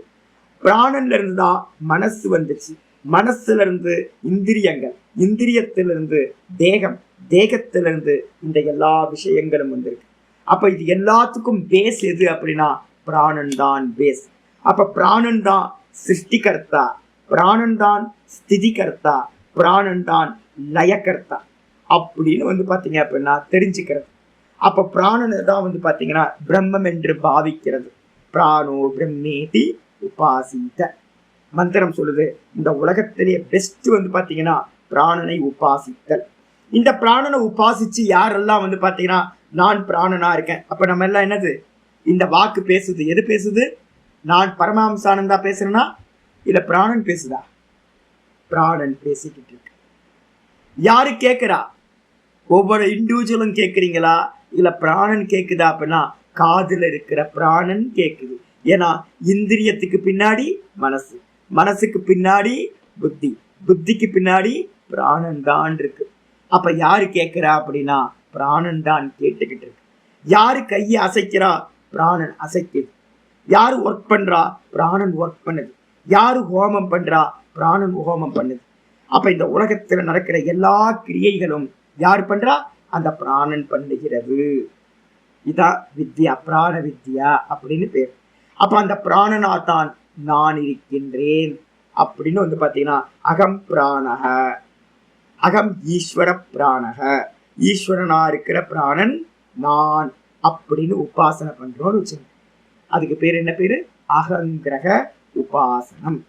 பிராணன்ல இருந்து தான் மனசு வந்துச்சு, மனசுல இருந்து இந்திரியங்கள், இந்திரியத்திலிருந்து தேகம், தேகத்திலிருந்து இந்த எல்லா விஷயங்களும் வந்திருக்கு. அப்ப இது எல்லாத்துக்கும் பேஸ் எது அப்படின்னா பிராணன் தான் பேஸ். அப்ப பிராணன் தான் சிருஷ்டிகர்த்தா, பிராணன் தான் ஸ்திதிகர்த்தா, பிராணன் தான் லயகர்த்தா அப்படின்னு பாத்தீங்க அப்படின்னா தெரிஞ்சுக்கிறது. அப்ப பிராணனை தான் பாத்தீங்கன்னா பிரம்மம் என்று பாவிக்கிறது. பிராணோ பிரம்மேதி உபாசித மந்திரம் சொல்லுது. இந்த உலகத்திலேயே பெஸ்ட் பாத்தீங்கன்னா பிராணனை உபாசித்தல். இந்த பிராணனை உபாசிச்சு யாரெல்லாம் பாத்தீங்கன்னா நான் பிராணனா இருக்கேன். அப்ப நம்ம எல்லாம் என்னது, இந்த வாக்கு பேசுது, எது பேசுது, நான் பரமஹம்சானந்தா பேசுறேன்னா இல்ல பிராணன் பேசுதா, பிராணன் பேசிக்கிட்டு இருக்கு. யாரு கேட்கிறா, ஒவ்வொரு இண்டிவிஜுவலும் கேட்குறீங்களா இல்ல பிராணன் கேட்குதா அப்படின்னா காதுல இருக்கிற பிராணன் கேட்குது. ஏன்னா இந்திரியத்துக்கு பின்னாடி மனசு, மனசுக்கு பின்னாடி புத்தி, புத்திக்கு பின்னாடி பிராணன் தான் இருக்கு. அப்ப யாரு கேட்கிறா அப்படின்னா பிராணன் தான் கேட்டுக்கிட்டு இருக்கு. யாரு கையை அசைக்கிறா, பிராணன் அசைக்குது. யாரு ஒர்க் பண்றா, பிராணன் ஒர்க் பண்ணுது. யாரு ஹோமம் பண்றா, பிராணன் ஹோமம் பண்ணுது. அப்ப இந்த உலகத்துல நடக்கிற எல்லா கிரியைகளும் யார் பண்றா, அந்த பிராணன் பண்ணுகிறது. இதான் வித்யா, பிராண வித்யா அப்படின்னு பேர். அப்ப அந்த பிராணனா தான் நான் இருக்கின்றேன் அப்படின்னு பாத்தீங்கன்னா அகம் பிராணக, அகம் ஈஸ்வர பிராணக, ஈஸ்வரனா இருக்கிற பிராணன் நான் அப்படின்னு உபாசனை பண்றோம்னு வச்சுங்க. அதுக்கு பேர் என்ன பேரு, அகங்கிரக உபாசனம்.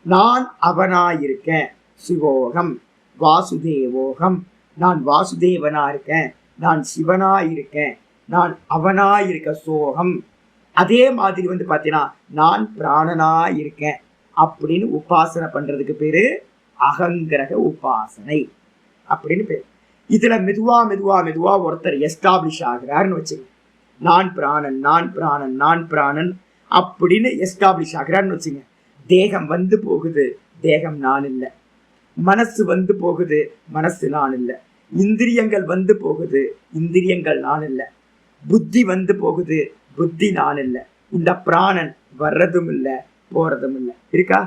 நான் அவனாயிருக்கேன், சிவோகம் வாசுதேவோகம், நான் வாசுதேவனா இருக்கேன், நான் சிவனா இருக்கேன், நான் அவனா இருக்க சோகம். அதே மாதிரி பாத்தீங்கன்னா நான் பிராணனா இருக்கேன் அப்படின்னு உபாசனை பண்றதுக்கு பேரு அகங்கிரக உபாசனை அப்படின்னு பேரு. இதுல மெதுவா மெதுவா மெதுவா ஒருத்தர் எஸ்டாப்ளிஷ் ஆகிறாருன்னு வச்சுங்க. நான் பிராணன், நான் பிராணன், நான் பிராணன் அப்படின்னு எஸ்டாப்ளிஷ் ஆகிறான்னு வச்சுங்க. தேகம் போகுது, தேகம் நான் இல்லை. மனசு போகுது, மனசு நான் இல்லை. இந்திரியங்கள் போகுது, இந்திரியங்கள் நான் இல்லை. புத்தி போகுது, புத்தி நான் இல்லை. இந்த பிராணன் வர்றதும் இல்லை, போறதும் இல்லை. இருக்கா?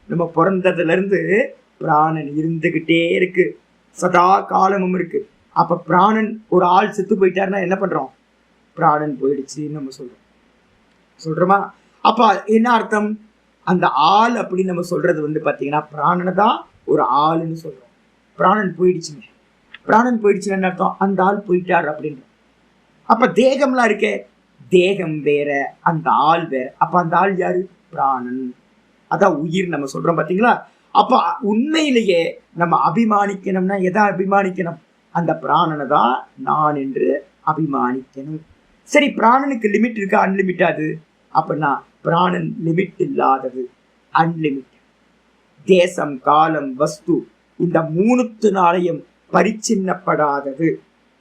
நம்ம பிறந்ததுல இருந்து பிராணன் இருந்துகிட்டே இருக்கு, சதா காலமும் இருக்கு. அப்ப பிராணன் ஒரு ஆள் செத்து போயிட்டாருன்னா என்ன பண்றோம்? பிராணன் போயிடுச்சுன்னு நம்ம சொல்றோமா? அப்ப என்ன அர்த்தம்? அந்த ஆள் அப்படின்னு நம்ம சொல்றது பாத்தீங்கன்னா பிராணனை தான் ஒரு ஆளுன்னு சொல்றோம். பிராணன் போயிடுச்சுங்க. பிராணன் போயிடுச்சுன்னு என்ன அர்த்தம்? அந்த ஆள் போயிட்டார் அப்படின்ற. அப்ப தேகம்லாம் இருக்கே, தேகம் வேற, அந்த ஆள் வேற. அப்ப அந்த ஆள் யாரு? பிராணன். அதான் உயிர் நம்ம சொல்றோம் பாத்தீங்களா? அப்ப உண்மையிலேயே நம்ம அபிமானிக்கணும்னா எதை அபிமானிக்கணும்? அந்த பிராணனை தான் நான் என்று அபிமானிக்கணும். சரி, பிராணனுக்கு லிமிட் இருக்கா, அன்லிமிட்டாது? அப்படின்னா பிராணன் லிமிட் இல்லாதது, அன்லிமிட். தேசம், காலம், வஸ்து இந்த மூணுத்தினாலையும் பரிச்சின்னப்படாதது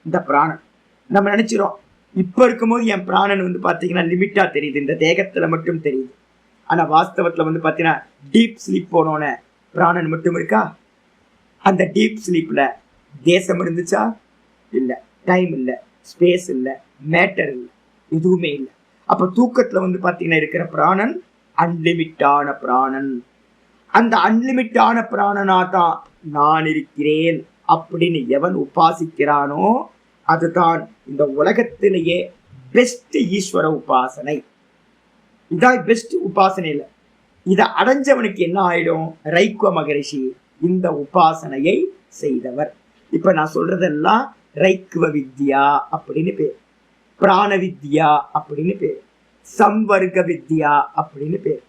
இந்த பிராணன். நம்ம நினைச்சிரும் இப்ப இருக்கும்போது என் பிராணன் பாத்தீங்கன்னா லிமிட்டா தெரியுது, இந்த தேகத்துல மட்டும் தெரியுது. ஆனா வாஸ்தவத்துல பாத்தீங்கன்னா டீப் ஸ்லீப் போனோன்னு பிராணன் மட்டும் இருக்கா? அந்த டீப் ஸ்லீப்ல தேசம் இருந்துச்சா? இல்ல. டைம் இல்ல, ஸ்பேஸ் இல்ல, மேட்டர் இல்ல, எதுவுமே இல்லை. அப்ப தூக்கத்துல பாத்தீங்கன்னா இருக்கிற பிராணன் அன்லிமிட்டான பிராணன். அந்த அன்லிமிட்டான பிராணனா தான் நான் இருக்கிறேன் அப்படின்னு எவன் உபாசிக்கிறானோ அதுதான் இந்த உலகத்திலேயே பெஸ்ட் ஈஸ்வர உபாசனை. இதான் பெஸ்ட் உபாசனை. இல்லை, இதை அடைஞ்சவனுக்கு என்ன ஆயிடும்? ரைக்குவ மகரிஷி இந்த உபாசனையை செய்தவர். இப்ப நான் சொல்றதெல்லாம் ரைக்குவ வித்யா அப்படின்னு பேர், பிராண வித்யா அப்படின்னு பேர், சம்வர்க்க வித்யா அப்படின்னு பேர்.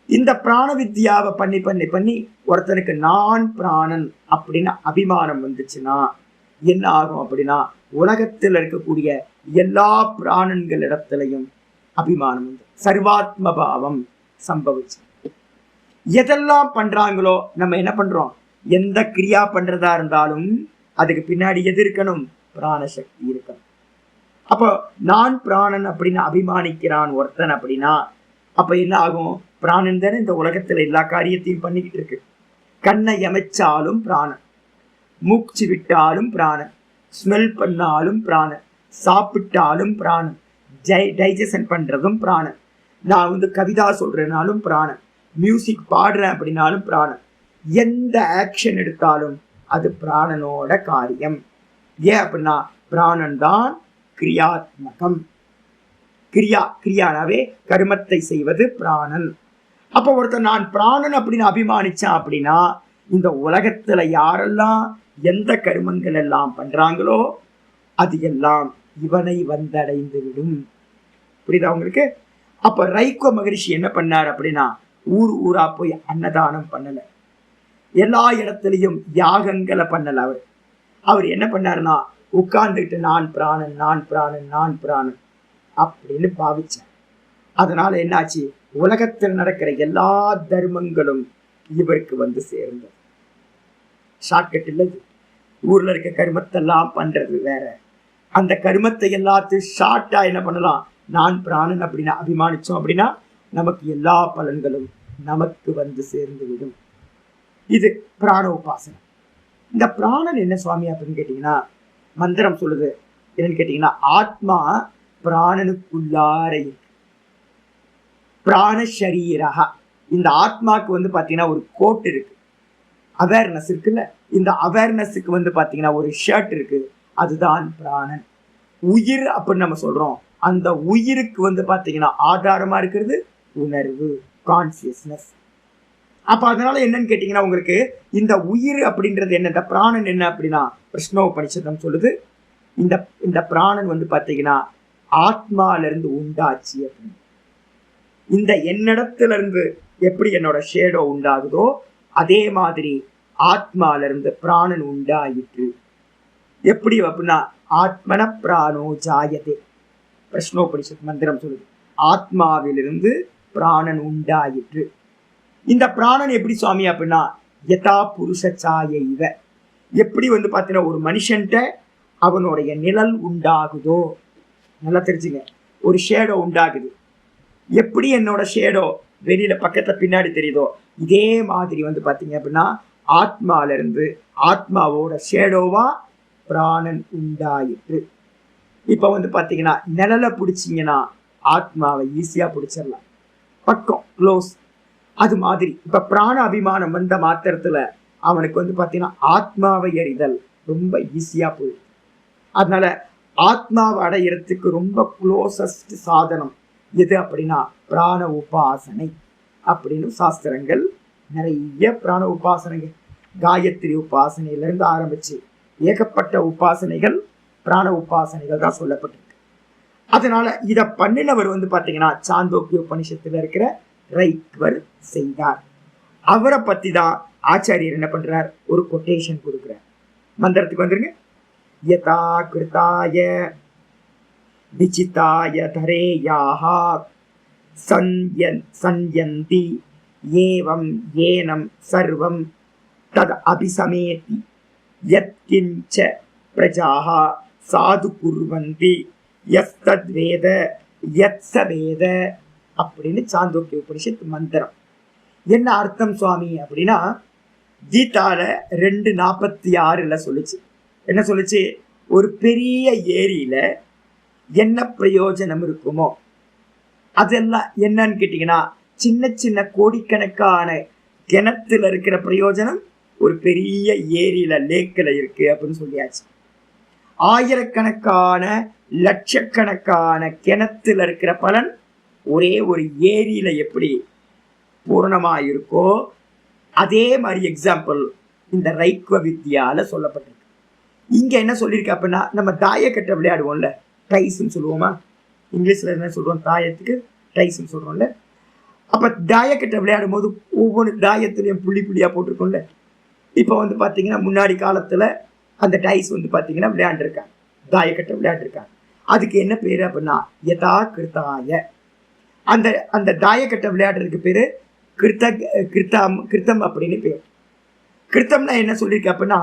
இந்த பிராண வித்யாவை பண்ணி பண்ணி பண்ணி ஒருத்தனுக்கு நான் பிராணன் அப்படின்னு அபிமானம் வந்துச்சுன்னா என்ன ஆகும் அப்படின்னா உலகத்தில் இருக்கக்கூடிய எல்லா பிராணன்களிடத்திலையும் அபிமானம் வந்து சர்வாத்ம பாவம் சம்பவிச்சு. எதெல்லாம் பண்றாங்களோ நம்ம என்ன பண்றோம்? எந்த கிரியா பண்றதா இருந்தாலும் அதுக்கு பின்னாடி எது இருக்கணும்? பிராணசக்தி இருக்கணும். அப்போ நான் பிராணன் அப்படின்னு அபிமானிக்கிறான் ஒருத்தன் அப்படின்னா அப்ப என்ன ஆகும்? பிராணன் தானே இந்த உலகத்துல எல்லா காரியத்தையும் பண்ணிக்கிட்டு இருக்கு. கண்ணை எமைச்சாலும் பிராணன், மூச்சு விட்டாலும் பிராணன், ஸ்மெல் பண்ணாலும் பிராணன், சாப்பிட்டாலும் பிராணன், டைஜஷன் பண்றதும் பிராணன், நான் கவிதா சொல்றேனாலும் பிராணன், மியூசிக் பாடுறேன் அப்படின்னாலும் பிராணன். எந்த ஆக்ஷன் எடுத்தாலும் அது பிராணனோட காரியம். ஏன் அப்படின்னா பிராணன் தான் கிரியாத்மகம். கிரியானாவே கர்மத்தை செய்வது பிராணன். அப்ப ஒருத்தர் நான் பிராணன் அப்படின்னு அபிமானிச்சான் அப்படின்னா இந்த உலகத்துல யாரெல்லாம் எந்த கர்மங்கள் எல்லாம் பண்றாங்களோ அது எல்லாம் இவனை வந்தடைந்து விடும். புரியுதா உங்களுக்கு? அப்ப ரைக்குவ மகரிஷி என்ன பண்ணார் அப்படின்னா ஊர் ஊரா போய் அன்னதானம் பண்ணல, எல்லா இடத்துலையும் யாகங்களை பண்ணல. அவர் என்ன பண்ணாருன்னா உட்கார்ந்துட்டு நான் பிராணன் நான் பிராணன் நான் பிராணன் அப்படின்னு பாவிச்சார். அதனால என்னாச்சு? உலகத்தில் நடக்கிற எல்லா தர்மங்களும் இவருக்கு சேர்ந்தது. ஷார்ட்கட் இல்லை. ஊர்ல இருக்க கர்மத்தெல்லாம் பண்றது வேற, அந்த கர்மத்தை எல்லாத்தையும் ஷார்ட்டா என்ன பண்ணலாம்? நான் பிராணன் அப்படின்னு அபிமானிச்சோம் அப்படின்னா நமக்கு எல்லா பலன்களும் நமக்கு சேர்ந்து விடும். இது பிராண உபாசனை. இந்த பிராணன் என்ன சுவாமி அப்படின்னு கேட்டீங்கன்னா மந்திரம் சொல்லுது என்னன்னு கேட்டீங்கன்னா ஆத்மா பிராணனுக்குள்ளார இருக்கு. பிராணசரீரா, இந்த ஆத்மாக்கு பாத்தீங்கன்னா ஒரு கோட் இருக்கு, அவேர்னஸ் இருக்குல்ல. இந்த அவேர்னஸுக்கு பாத்தீங்கன்னா ஒரு ஷர்ட் இருக்கு, அதுதான் பிராணன். உயிர் அப்படின்னு நம்ம சொல்றோம். அந்த உயிருக்கு பாத்தீங்கன்னா ஆதாரமா இருக்கிறது உணர்வு, கான்சியஸ்னஸ். அப்ப அதனால என்னன்னு கேட்டீங்கன்னா உங்களுக்கு இந்த உயிர் அப்படின்றது என்ன, இந்த பிராணன் என்ன அப்படின்னா கிருஷ்ணோபனிஷதம் சொல்லுது இந்த பிராணன் பாத்தீங்கன்னா ஆத்மால இருந்து உண்டாச்சு அப்படின்னு. இந்த என்னிடத்துல இருந்து எப்படி என்னோட ஷேடோ உண்டாகுதோ அதே மாதிரி ஆத்மால இருந்து பிராணன் உண்டாயிற்று. எப்படி அப்படின்னா ஆத்மன பிராணோ ஜாயதே, கிருஷ்ணோபனிஷத் மந்திரம் சொல்லுது. ஆத்மாவிலிருந்து பிராணன் உண்டாயிற்று. இந்த பிராணன் எப்படி சுவாமி அப்படின்னா யதா புருஷ சாய இவ, எப்படி பாத்தீங்கன்னா ஒரு மனுஷன்ட்ட அவனுடைய நிழல் உண்டாகுதோ, நல்லா தெரிஞ்சுங்க, ஒரு ஷேடோ உண்டாகுது. எப்படி என்னோட ஷேடோ வெளியில பக்கத்துல பின்னாடி தெரியுதோ இதே மாதிரி பாத்தீங்க அப்படின்னா ஆத்மால இருந்து ஆத்மாவோட ஷேடோவா பிராணன் உண்டாயிற்று. இப்ப பாத்தீங்கன்னா நிழலை பிடிச்சிங்கன்னா ஆத்மாவை ஈஸியா பிடிச்சிடலாம், பக்கம் க்ளோஸ். அது மாதிரி இப்ப பிராண அபிமானம் வந்த மாத்திரத்துல அவனுக்கு வந்து பார்த்தீங்கன்னா ஆத்மாவை அறிதல் ரொம்ப ஈஸியா போயிடும். அதனால ஆத்மாவை அடையிறதுக்கு ரொம்ப க்ளோசஸ்ட் சாதனம் எது அப்படின்னா பிராண உபாசனை அப்படின்னு சாஸ்திரங்கள் நிறைய பிராண உபாசனைகள், காயத்ரி உபாசனையிலிருந்து ஆரம்பிச்சு ஏகப்பட்ட உபாசனைகள் பிராண உபாசனைகள் தான் சொல்லப்பட்டிருக்கு. அதனால இதை பண்ணினவர் வந்து பார்த்தீங்கன்னா சாந்தோக்கிய உபனிஷத்துல இருக்கிற ரைக்வர் செய்தார். அவரை பத்தி தான் ஆச்சாரியர் என்ன பண்றார், ஒரு கொட்டேஷன் கொடுக்கிறார். மந்திரத்துக்கு வந்துருங்க. யதா கிருதாய விசிதாய தரேயாஹ சன்யந்தி ஏவம் ஏனம் சர்வம் தத் அபிசமேதி யத்கிஞ்ச பிரஜாஹ சாது குர்வந்தி யஸ்தத் வேத யத்ஸ வேத அப்படின்னு சாந்தோக்கிய உபனிஷத் மந்திரம். என்ன அர்த்தம் சுவாமி அப்படின்னா, கீதால 2:46 சொல்லுச்சு. என்ன சொல்லுச்சு, ஒரு பெரிய ஏரியில என்ன பிரயோஜனம் இருக்குமோ அதெல்லாம் என்னன்னு கேட்டீங்கன்னா சின்ன சின்ன கோடிக்கணக்கான கிணத்துல இருக்கிற பிரயோஜனம் ஒரு பெரிய ஏரியில லேக்கில் இருக்கு அப்படின்னு சொல்லியாச்சு. ஆயிரக்கணக்கான லட்சக்கணக்கான கிணத்துல இருக்கிற பலன் ஒரே ஒரு ஏரியில எப்படி பூரணமா இருக்கோ அதே மாதிரி எக்ஸாம்பிள் இந்த ரைக்வ வித்யால சொல்லப்பட்டிருக்கு. இங்க என்ன சொல்லியிருக்கு அப்படின்னா, நம்ம தாயக்கட்டை விளையாடுவோம்ல, டைஸ்ன்னு சொல்லுவோமா, இங்கிலீஷ்ல என்ன சொல்றோம், தாயத்துக்கு டைஸ்ன்னு சொல்றோம்ல. அப்ப தாயக்கட்டை விளையாடும் போது ஒவ்வொரு தாயத்திலையும் புள்ளி புள்ளியா போட்டிருக்கோம்ல. இப்ப வந்து பாத்தீங்கன்னா முன்னாடி காலத்துல அந்த டைஸ் வந்து பாத்தீங்கன்னா விளையாண்டுருக்காங்க, தாயக்கட்டை விளையாண்டுருக்காங்க. அதுக்கு என்ன பேரு அப்படின்னா யதா கிருதாய. அந்த அந்த தாயக்கட்டை விளையாடுறதுக்கு பேரு கிருத்தம் அப்படின்னு பேர். கிருத்தம்னா என்ன சொல்லியிருக்கு அப்படின்னா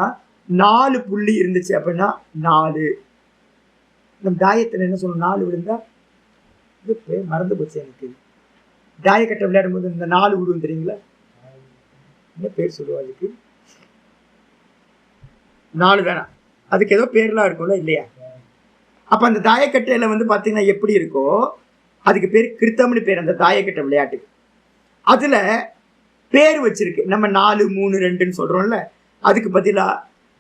4 புள்ளி இருந்துச்சு அப்படின்னா 4. நம்ம தாயத்தில் என்ன சொல்லணும், 4 விழுந்தா மறந்து போச்சு எனக்கு. தாயக்கட்டை விளையாடும் போது இந்த 4 விழுவும் தெரியுங்களா, என்ன பேர் சொல்லுவா அதுக்கு, 4 வேணாம், அதுக்கு ஏதோ பேர்லாம் இருக்கும்ல இல்லையா. அப்ப அந்த தாயக்கட்டையில வந்து பாத்தீங்கன்னா எப்படி இருக்கோ அதுக்கு பேர் கிருத்தம்னு பேர் அந்த தாயக்கட்டை விளையாட்டுக்கு. அதுல பேர் வச்சிருக்கு, நம்ம 4 3 2ன்னு சொல்றோம்ல, அதுக்கு பதிலா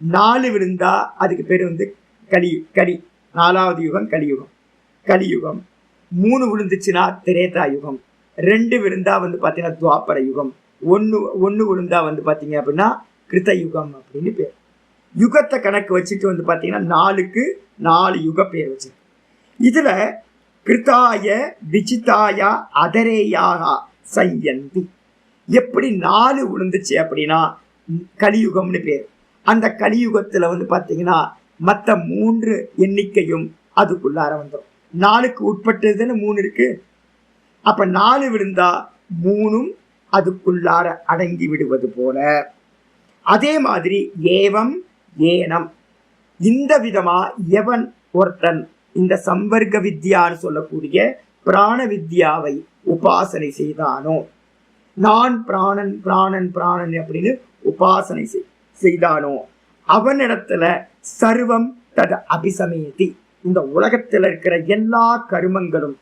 4 விழுந்தா அதுக்கு பேர் வந்து கலி 4வது யுகம் கலியுகம். 3 விழுந்துச்சுன்னா திரேதா யுகம். 2 விழுந்தா வந்து பாத்தீங்கன்னா துவாபர யுகம். 1 விழுந்தா வந்து பாத்தீங்க அப்படின்னா கிருத்த யுகம் அப்படின்னு பேர். யுகத்தை கணக்கு வச்சுட்டு வந்து பாத்தீங்கன்னா 4க்கு 4 யுக பேர் வச்சிருக்கு. இதுல கிருத்தாய விசிதாயா அதரேயாக சையந்தி எப்படி 4 விழுந்துச்சு அப்படின்னா கலியுகம்னு பேர். அந்த கலியுகத்துல வந்து பாத்தீங்கன்னா மற்ற 3 எண்ணிக்கையும் அதுக்குள்ளார வந்துடும். 4க்கு உட்பட்டதுன்னு 3 இருக்கு. அப்ப 4 விழுந்தா 3ம் அதுக்குள்ளார அடங்கி விடுவது போல. அதே மாதிரி ஏவம் ஏனம், இந்த விதமா எவன் ஒருத்தன் இந்த சம்பர்க்க வித்யான்னு சொல்லக்கூடிய பிராண வித்யாவை உபாசனை செய்தானோ, நான் பிராணன் பிராணன் பிராணன் அப்படின்னு உபாசனை செய்தானோ அவனிடத்துல சர்வம் தத அபிசமேதி, இந்த உலகத்தில் இருக்கிற எல்லா கருமங்களும்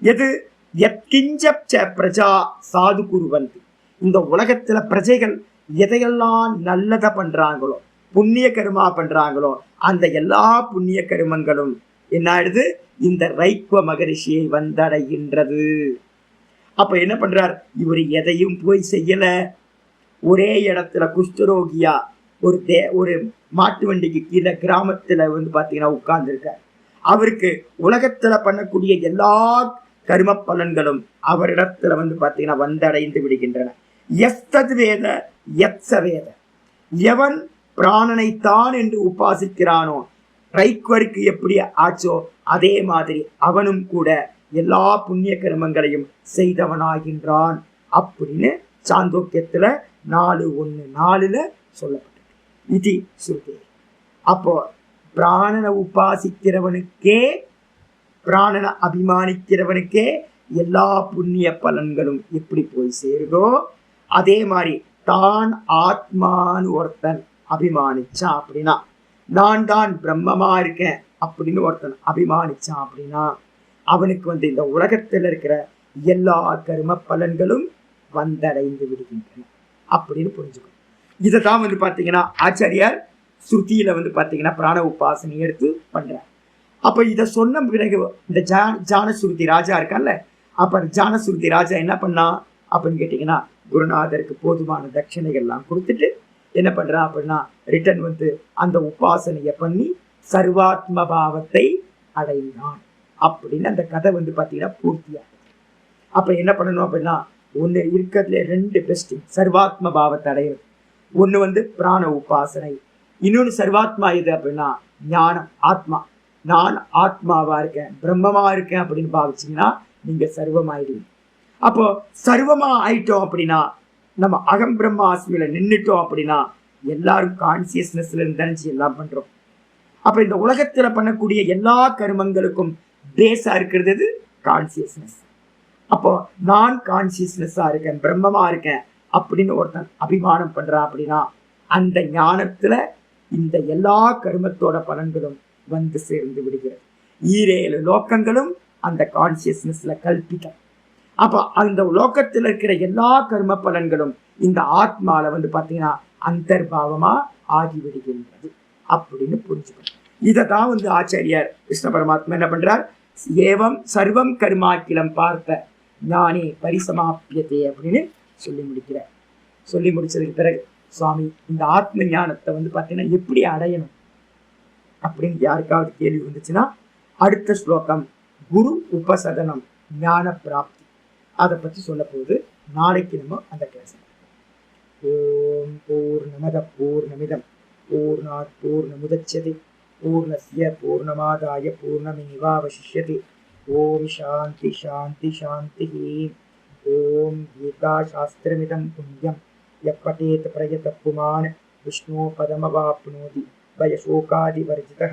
எது எத்கிஞ்ச பிரஜா சாது குருவந்தி, இந்த உலகத்துல பிரஜைகள் எதையெல்லாம் நல்லதை பண்றாங்களோ புண்ணிய கருமா பண்றாங்களோ அந்த எல்லா புண்ணிய கருமங்களும் என்ன ஆயிடுது, இந்த ரைக்வ மகரிஷியை வந்தடைகின்றது. அப்ப என்ன பண்றார், இவர் எதையும் போய் செய்யல. ஒரே இடத்துல குஷ்டரோகியா ஒரு மாட்டு வண்டிக்கு கீழே கிராமத்துல வந்து பாத்தீங்கன்னா உட்கார்ந்து இருக்கார். அவருக்கு உலகத்துல பண்ணக்கூடிய எல்லா கர்ம பலன்களும் அவரிடத்துல வந்து பாத்தீங்கன்னா வந்தடைந்து விடுகின்றன. எஸ்தது வேத யத்ஸ வேத, எவன் பிராணனைத்தான் என்று உபாசிக்கிறானோ, ரைக்வருக்கு எப்படி ஆச்சோ அதே மாதிரி அவனும் கூட எல்லா புண்ணிய கர்மங்களையும் செய்தவனாகின்றான் அப்படின்னு சாந்தோக்கியத்துல 4:1-4 சொல்லப்பட்டிருக்கு. இது சுருதி. அப்போ பிராணனை உபாசிக்கிறவனுக்கே, பிராணனை அபிமானிக்கிறவனுக்கே எல்லா புண்ணிய பலன்களும் எப்படி போய் சேருதோ அதே மாதிரி தான் ஆத்மான்னு ஒருத்தன் அபிமானிச்சான் அப்படின்னா, நான் தான் பிரம்மமா இருக்கேன் அப்படின்னு ஒருத்தன் அபிமானிச்சான் அப்படின்னா அவனுக்கு வந்து இந்த உலகத்தில் இருக்கிற எல்லா கர்ம பலன்களும் வந்தடைந்து விடுகின்றன அப்படின்னு புரிஞ்சுக்கணும். இதைதான் வந்து பாத்தீங்கன்னா ஆச்சாரியார் ஸ்ருதியில வந்து பாத்தீங்கன்னா பிராண உபாசனை எடுத்து பண்றார். அப்ப இத சொன்ன பிறகு இந்த ஜானசுருதி ராஜா இருக்கான்ல, அப்ப ஜானசுருதி ராஜா என்ன பண்ணா அப்படின்னு கேட்டீங்கன்னா, குருநாதருக்கு போதுமான தட்சணைகள் எல்லாம் கொடுத்துட்டு என்ன பண்றான் அப்படின்னா ரிட்டன் வந்து அந்த உபாசனைய பண்ணி சர்வாத்ம பாவத்தை அடைந்தான் அப்படின்னு அந்த கதை வந்து பாத்தீங்கன்னா பூர்த்தியா. அப்ப என்ன பண்ணணும் அப்படின்னா, ஒண்ணு இருக்கிறதுல 2 பெஸ்ட் சர்வாத்ம பாவத்தை அடையிறது. ஒண்ணு வந்து பிராண உபாசனை, இன்னொன்னு சர்வாத்மா இது அப்படின்னா ஞானம். ஆத்மா, நான் ஆத்மாவா இருக்கேன், பிரம்மமா இருக்கேன் அப்படின்னு பாவிச்சீங்கன்னா நீங்க சர்வமாயிடுவீங்க. அப்போ சர்வமா ஆயிட்டோம் அப்படின்னா, நம்ம அகம் பிரம்மாஸ்மியில நின்றுட்டோம் அப்படின்னா எல்லாரும் கான்சியஸ்னஸ்ல இருந்து எல்லாம் பண்றோம். அப்ப இந்த உலகத்துல பண்ணக்கூடிய எல்லா கர்மங்களுக்கும் பேஸா இருக்கிறது கான்சியஸ்னஸ். அப்போ நான் கான்சியஸ்னஸா இருக்கேன், பிரம்மமா இருக்கேன் அப்படின்னு ஒருத்தன் அபிமானம் பண்றான் அப்படின்னா அந்த ஞானத்துல இந்த எல்லா கர்மத்தோட பலன்களும் வந்து சேர்ந்து விடுகிறது. 7 லோக்கங்களும் அந்த கான்சியஸ்னஸ்ல கல்பிக்கும். அப்ப அந்த லோக்கத்தில் இருக்கிற எல்லா கர்ம பலன்களும் இந்த ஆத்மால வந்து பாத்தீங்கன்னா அந்தர்பாவமா ஆகிவிடுகின்றது அப்படின்னு புரிஞ்சுக்கணும். இதைதான் வந்து ஆச்சாரியார் கிருஷ்ண பரமாத்மா என்ன பண்றார், ஏவம் சர்வம் கர்மாக்கிலம் பார்த்த ஞானே பரிசமாப்பியதே அப்படின்னு சொல்லி முடிக்கிறார். சொல்லி முடிச்சதுக்கு பிறகு சுவாமி இந்த ஆத்ம ஞானத்தை வந்து பாத்தீங்கன்னா எப்படி அடையணும் அப்படின்னு யாருக்காவது கேள்வி வந்துச்சுன்னா அடுத்த ஸ்லோகம் குரு உபசதனம் ஞான பிராப்தி அதை பற்றி சொல்ல போது நாளைக்கு நம்ம அந்த கிளாஸ். ஓம் பூர்ணமத பூர்ணமிதம் பூர்ணாத் பூர்ணமுதச்யதே பூர்ணஸ்ய பூர்ணமாதாய பூர்ணமேவாவசிஷ்யதே. ஓம் சாந்தி சாந்தி சாந்தி. ஓம் கீதா சாஸ்திரமிதம் புண்ணியம் யப்படேத் பிரயத புமான் விஷ்ணு பதமவாப்னோதி வயசோகாதிவர்ஜிதः.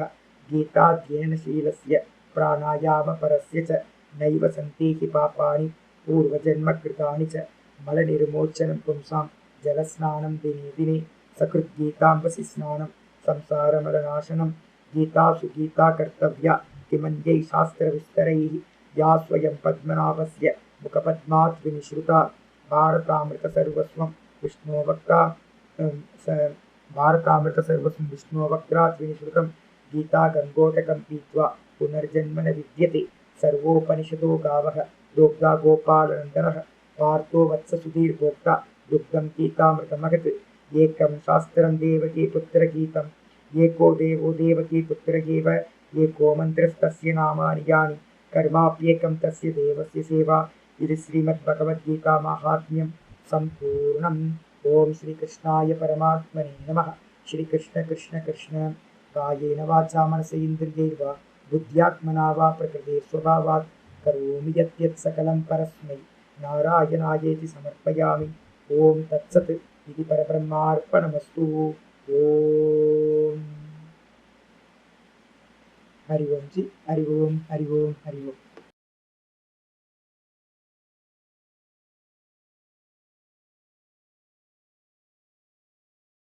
கீதாத்யயனசீலஸ்ய பிராணாயாமபரஸ்ய ச நைவ சந்தேஹி பாபானி பூர்வஜன்மகிருதானி ச மலநிர்மோச்சனம் பும்சாம் ஜலஸ்நானம் தினே தினே சகிருத் கீதாம்பசி ஸ்நானம் சம்சாரமலநாசனம். கீதாசு கீதா கர்த்தவ்யா கிமன்யை சாஸ்திரவிஸ்தரைः யா ஸ்வயம் பத்மநாபஸ்ய முகபத்மாத் வினிஸ்ருதா. பாரதாமிருத சர்வஸ்வம் விஷ்ணோவக்தா भारतामृत सर्वस्वं विष्णुवक्त्रात् विनिश्रुतं. गीता गंगोटकं पीत्वा पुनर्जन्म न विद्यते. सर्वोपनिषदो गावः दोग्धा गोपालनन्दनः. पार्थो वत्ससुधीर्भोक्ता दुग्धं गीतामृतमगत्. एकं शास्त्रं देवकी पुत्रगीतम् एको देवो देवकी पुत्र एव. एको मन्त्रस्तस्य नामानि यानि कर्माप्येकं तस्य देवस्य सेवा. इति श्रीमद्भगवद्गीता माहात्म्यं सम्पूर्णम्. ओम श्री कृष्णाय परमात्मने नमः. श्री कृष्ण कृष्ण कृष्ण कायेन वाचा मनसेन्द्रियैर्वा बुद्ध्यात्मना वा प्रकृते स्वभावात् करोमि यत् सकलं परस्मै नारायणायेति समर्पयामि. ओम तत्सत् इति परब्रह्मार्पणमस्तु. ओम हरि ओम जी, हरि ओम हरि ओम हरि ओम.